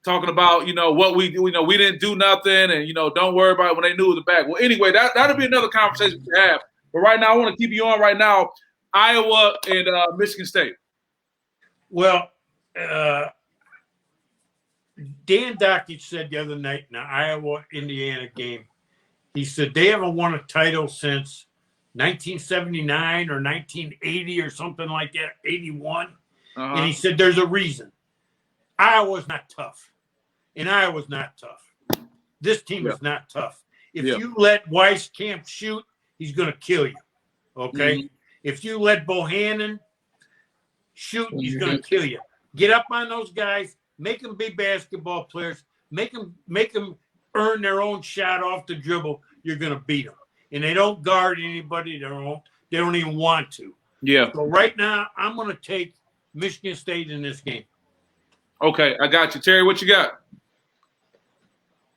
talking about, what we do, we didn't do nothing, and, don't worry about it when they knew it was the back. Well, anyway, that'll be another conversation to have. But right now, I want to keep you on right now, Iowa and Michigan State. Well, Dan Dockage said the other night in the Iowa-Indiana game, he said they haven't won a title since 1979 or 1980 or something like that, 81. And he said there's a reason. Iowa's not tough. And Iowa's not tough. This team is not tough. If you let Weiskamp shoot, he's going to kill you. Okay? Mm-hmm. If you let Bohannon shoot, he's going to kill you. Get up on those guys. Make them be basketball players. Make them earn their own shot off the dribble. You're going to beat them. And they don't guard anybody. They don't even want to. Yeah. So right now, I'm going to take Michigan State in this game. Okay, I got you. Terry, what you got?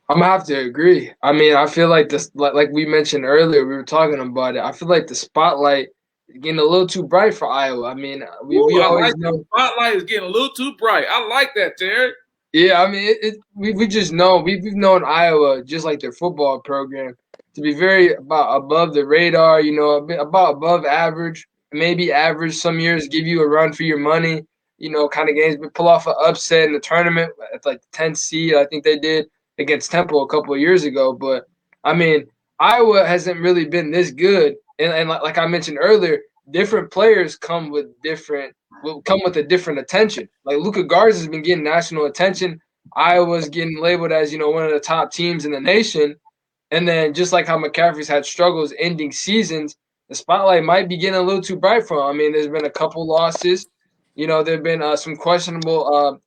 I'm going to have to agree. I mean, I feel like this, like we mentioned earlier, we were talking about it. I feel like the spotlight is getting a little too bright for Iowa. I mean, we always know the spotlight is getting a little too bright. I like that, Terry. Yeah, I mean, we just know we've known Iowa, just like their football program, to be very above the radar. A bit above average, maybe average. Some years give you a run for your money. Kind of games, but pull off an upset in the tournament at like the 10th seed. I think they did against Temple a couple of years ago. But I mean, Iowa hasn't really been this good. And like I mentioned earlier, different players come with a different attention. Like Luka Garza has been getting national attention. Iowa's getting labeled as, one of the top teams in the nation. And then just like how McCaffrey's had struggles ending seasons, the spotlight might be getting a little too bright for him. I mean, there's been a couple losses. There have been some questionable,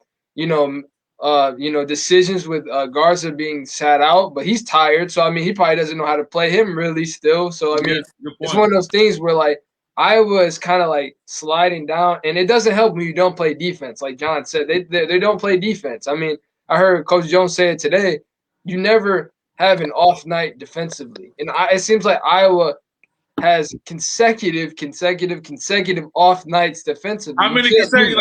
decisions with Garza being sat out, but he's tired. So, I mean, he probably doesn't know how to play him really still. So, I mean, it's one of those things where, like, Iowa is kind of like sliding down, and it doesn't help when you don't play defense. Like John said, they don't play defense. I mean, I heard Coach Jones say it today. You never have an off night defensively. And it seems like Iowa has consecutive off nights defensively. How many consecutive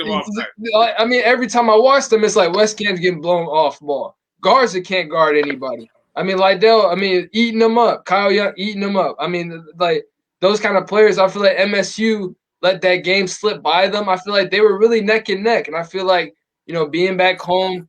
off nights? I mean, every time I watch them, it's like West Cam's getting blown off ball. Garza can't guard anybody. I mean, Lydell, eating them up. Kyle Young eating them up. I mean, like, those kind of players, I feel like MSU let that game slip by them. I feel like they were really neck and neck. And I feel like, being back home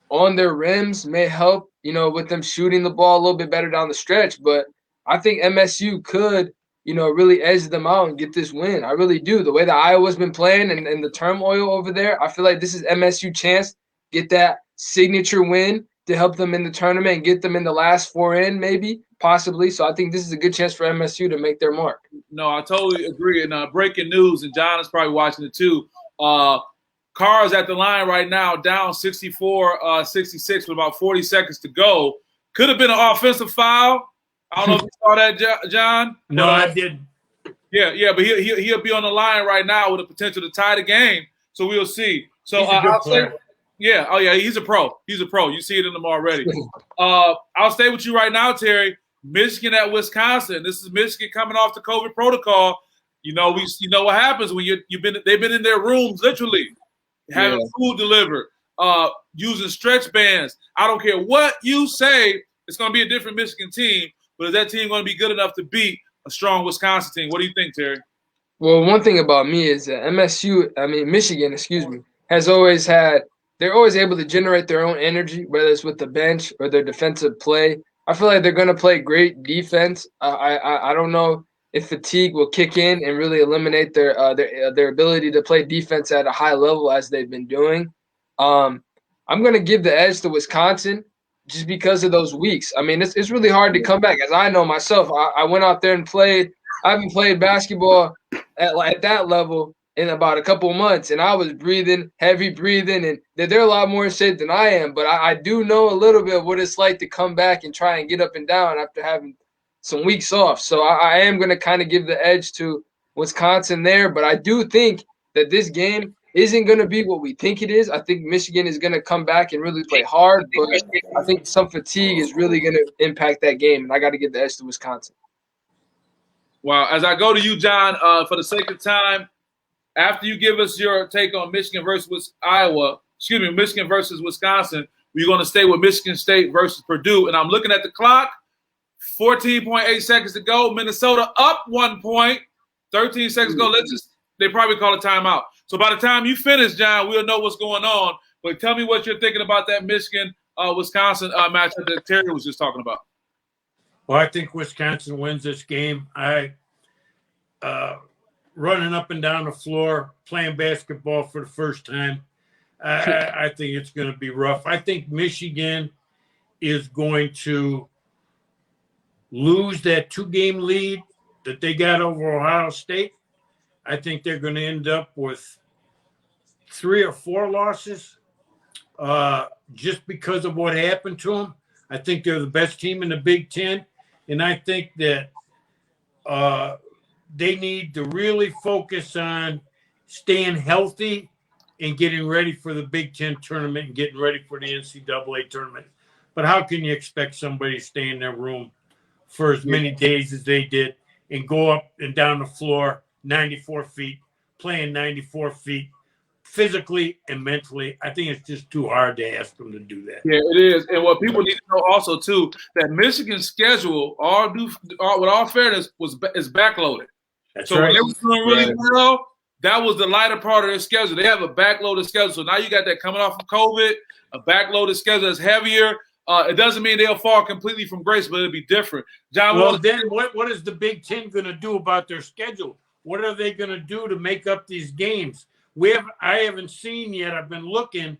on their rims may help, with them shooting the ball a little bit better down the stretch. But I think MSU could, really edge them out and get this win. I really do. The way that Iowa's been playing and the turmoil over there, I feel like this is MSU chance get that signature win to help them in the tournament and get them in the last four in, maybe, possibly. So I think this is a good chance for MSU to make their mark. No, I totally agree. And breaking news, and John is probably watching it too. Carr's at the line right now, down 64-66 with about 40 seconds to go. Could have been an offensive foul. I don't know if you saw that, John. No, I didn't. Yeah, but he'll be on the line right now with the potential to tie the game. So we'll see. So I'll say, he's a pro. He's a pro. You see it in him already. I'll stay with you right now, Terry. Michigan at Wisconsin. This is Michigan coming off the COVID protocol. You know what happens when they've been in their rooms literally having food delivered, using stretch bands. I don't care what you say. It's going to be a different Michigan team, but is that team going to be good enough to beat a strong Wisconsin team? What do you think, Terry? Well, one thing about me is that Michigan, they're always able to generate their own energy, whether it's with the bench or their defensive play. I feel like they're going to play great defense. I don't know if fatigue will kick in and really eliminate their ability to play defense at a high level as they've been doing. I'm going to give the edge to Wisconsin just because of those weeks. I mean, it's really hard to come back. As I know myself, I went out there and played. I haven't played basketball at that level in about a couple of months, and I was heavy breathing, and they're a lot more in shape than I am. But I do know a little bit of what it's like to come back and try and get up and down after having some weeks off. So I am going to kind of give the edge to Wisconsin there. But I do think that this game isn't going to be what we think it is. I think Michigan is going to come back and really play hard, but I think some fatigue is really going to impact that game, and I got to give the edge to Wisconsin. Well, as I go to you, John, for the sake of time, after you give us your take on Michigan versus Wisconsin, we're going to stay with Michigan State versus Purdue. And I'm looking at the clock, 14.8 seconds to go. Minnesota up 1 point, 13 seconds to go. They probably call a timeout. So by the time you finish, John, we'll know what's going on. But tell me what you're thinking about that Michigan-Wisconsin matchup that Terry was just talking about. Well, I think Wisconsin wins this game. Running up and down the floor, playing basketball for the first time. I think it's going to be rough. I think Michigan is going to lose that 2-game lead that they got over Ohio State. I think they're going to end up with 3 or 4 losses just because of what happened to them. I think they're the best team in the Big Ten, and I think that they need to really focus on staying healthy and getting ready for the Big Ten tournament and getting ready for the NCAA tournament. But how can you expect somebody to stay in their room for as many days as they did and go up and down the floor 94 feet, playing 94 feet, physically and mentally? I think it's just too hard to ask them to do that. Yeah, it is. And what people need to know also, too, that Michigan's schedule, with all fairness, is backloaded. That's so right. when they were doing really well, that was the lighter part of their schedule. They have a backloaded schedule. So now you got that coming off of COVID, a backloaded schedule that's heavier. It doesn't mean they'll fall completely from grace, but it'll be different. John, then what is the Big Ten going to do about their schedule? What are they going to do to make up these games? I haven't seen yet. I've been looking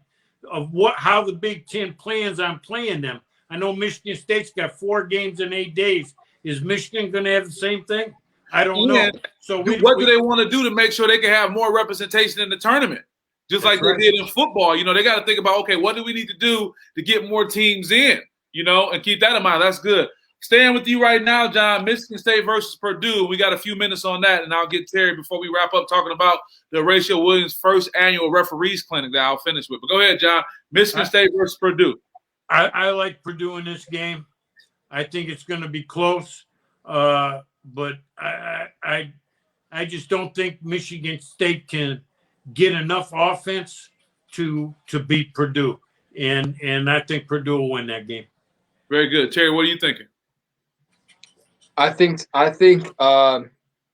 of how the Big Ten plans on playing them. I know Michigan State's got 4 games in 8 days. Is Michigan going to have the same thing? I don't know. So what do they want to do to make sure they can have more representation in the tournament? just like they did in football. You know, they got to think about, okay, what do we need to do to get more teams in, you know, and keep that in mind. That's good. Staying with you right now, John, Michigan State versus Purdue. We got a few minutes on that, and I'll get Terry before we wrap up talking about the Horatio Williams first annual referees clinic that I'll finish with. But go ahead, John. Michigan State versus Purdue. I like Purdue in this game. I think it's going to be close, but I just don't think Michigan State can get enough offense to beat Purdue, and I think Purdue will win that game. Very good, Terry. What are you thinking? I think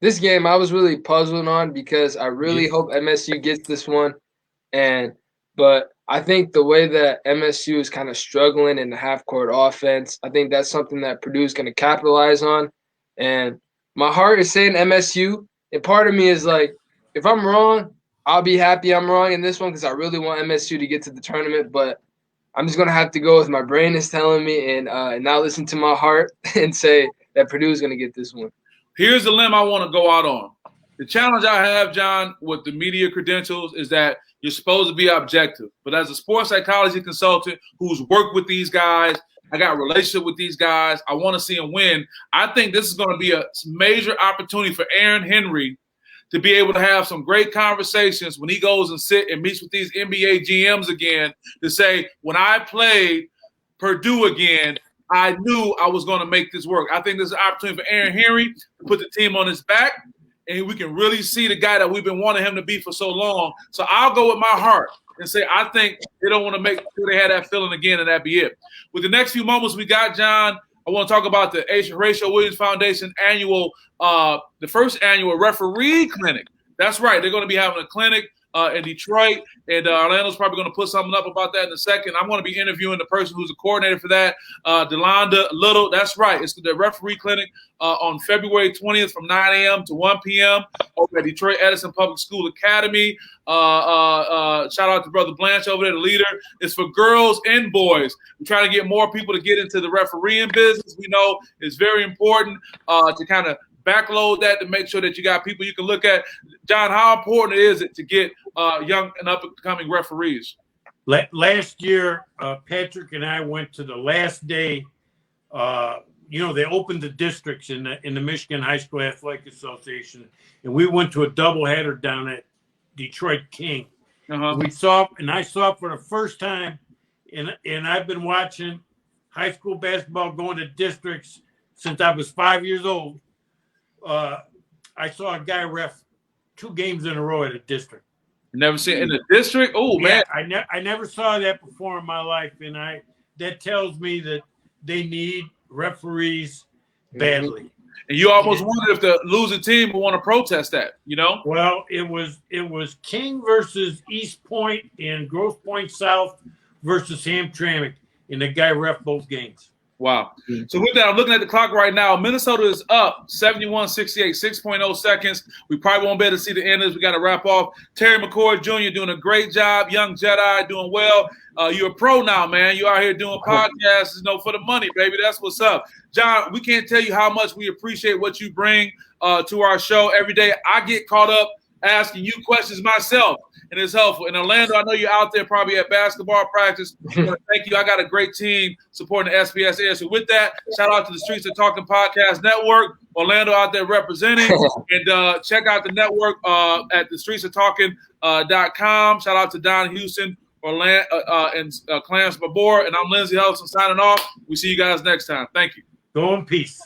this game I was really puzzling on because I really hope MSU gets this one, but I think the way that MSU is kind of struggling in the half-court offense, I think that's something that Purdue is going to capitalize on. And my heart is saying MSU, and part of me is like, if I'm wrong, I'll be happy I'm wrong in this one because I really want MSU to get to the tournament, but I'm just going to have to go with my brain is telling me and not listen to my heart and say that Purdue is going to get this one. Here's the limb I want to go out on. The challenge I have, John, with the media credentials is that you're supposed to be objective. But as a sports psychology consultant who's worked with these guys, I got a relationship with these guys, I want to see them win. I think this is going to be a major opportunity for Aaron Henry to be able to have some great conversations when he goes and sit and meets with these NBA GMs again to say, when I played Purdue again, I knew I was going to make this work. I think this is an opportunity for Aaron Henry to put the team on his back, and we can really see the guy that we've been wanting him to be for so long. So I'll go with my heart and say I think they don't want to make sure they had that feeling again, and that be it. With the next few moments we got, John, I want to talk about the Horatio Williams Foundation annual, the first annual referee clinic. That's right. They're going to be having a clinic in Detroit, and Orlando's probably going to put something up about that in a second. I'm going to be interviewing the person who's the coordinator for that, Delonda Little. That's right. It's the referee clinic on February 20th from 9 a.m. to 1 p.m. over at Detroit Edison Public School Academy. Shout out to Brother Blanche over there, the leader. It's for girls and boys. We're trying to get more people to get into the refereeing business. We know it's very important to kind of backload that to make sure that you got people you can look at. John, how important is it to get young and up-and-coming referees? Last year, Patrick and I went to the last day. They opened the districts in the Michigan High School Athletic Association, and we went to a doubleheader down at Detroit King. I saw for the first time, and I've been watching high school basketball going to districts since I was 5 years old. I saw a guy ref 2 games in a row at a district. Never seen in the district? Oh, yeah, man. I never saw that before in my life, and that tells me that they need referees badly. And you almost wondered if the losing team would want to protest that, you know? Well, it was King versus East Point and Grosse Pointe South versus Hamtramck, and the guy ref both games. Wow. So with that, I'm looking at the clock right now. Minnesota is up 71-68, 6.0 seconds. We probably won't be able to see the end of this. We got to wrap off. Terry McCord Jr. doing a great job. Young Jedi doing well. You're a pro now, man. You out here doing podcasts, for the money, baby. That's what's up. John, we can't tell you how much we appreciate what you bring to our show every day. I get caught up asking you questions myself, and it's helpful. And Orlando, I know you're out there probably at basketball practice. Thank you. I got a great team supporting the SPSEdge. So with that, shout out to the Streets of Talking Podcast Network. Orlando out there representing. And check out the network at thestreetsoftalking.com. Shout out to Don Houston, Orlando, and Clarence Babor. And I'm Lindsey Ellison signing off. We see you guys next time. Thank you. Go in peace.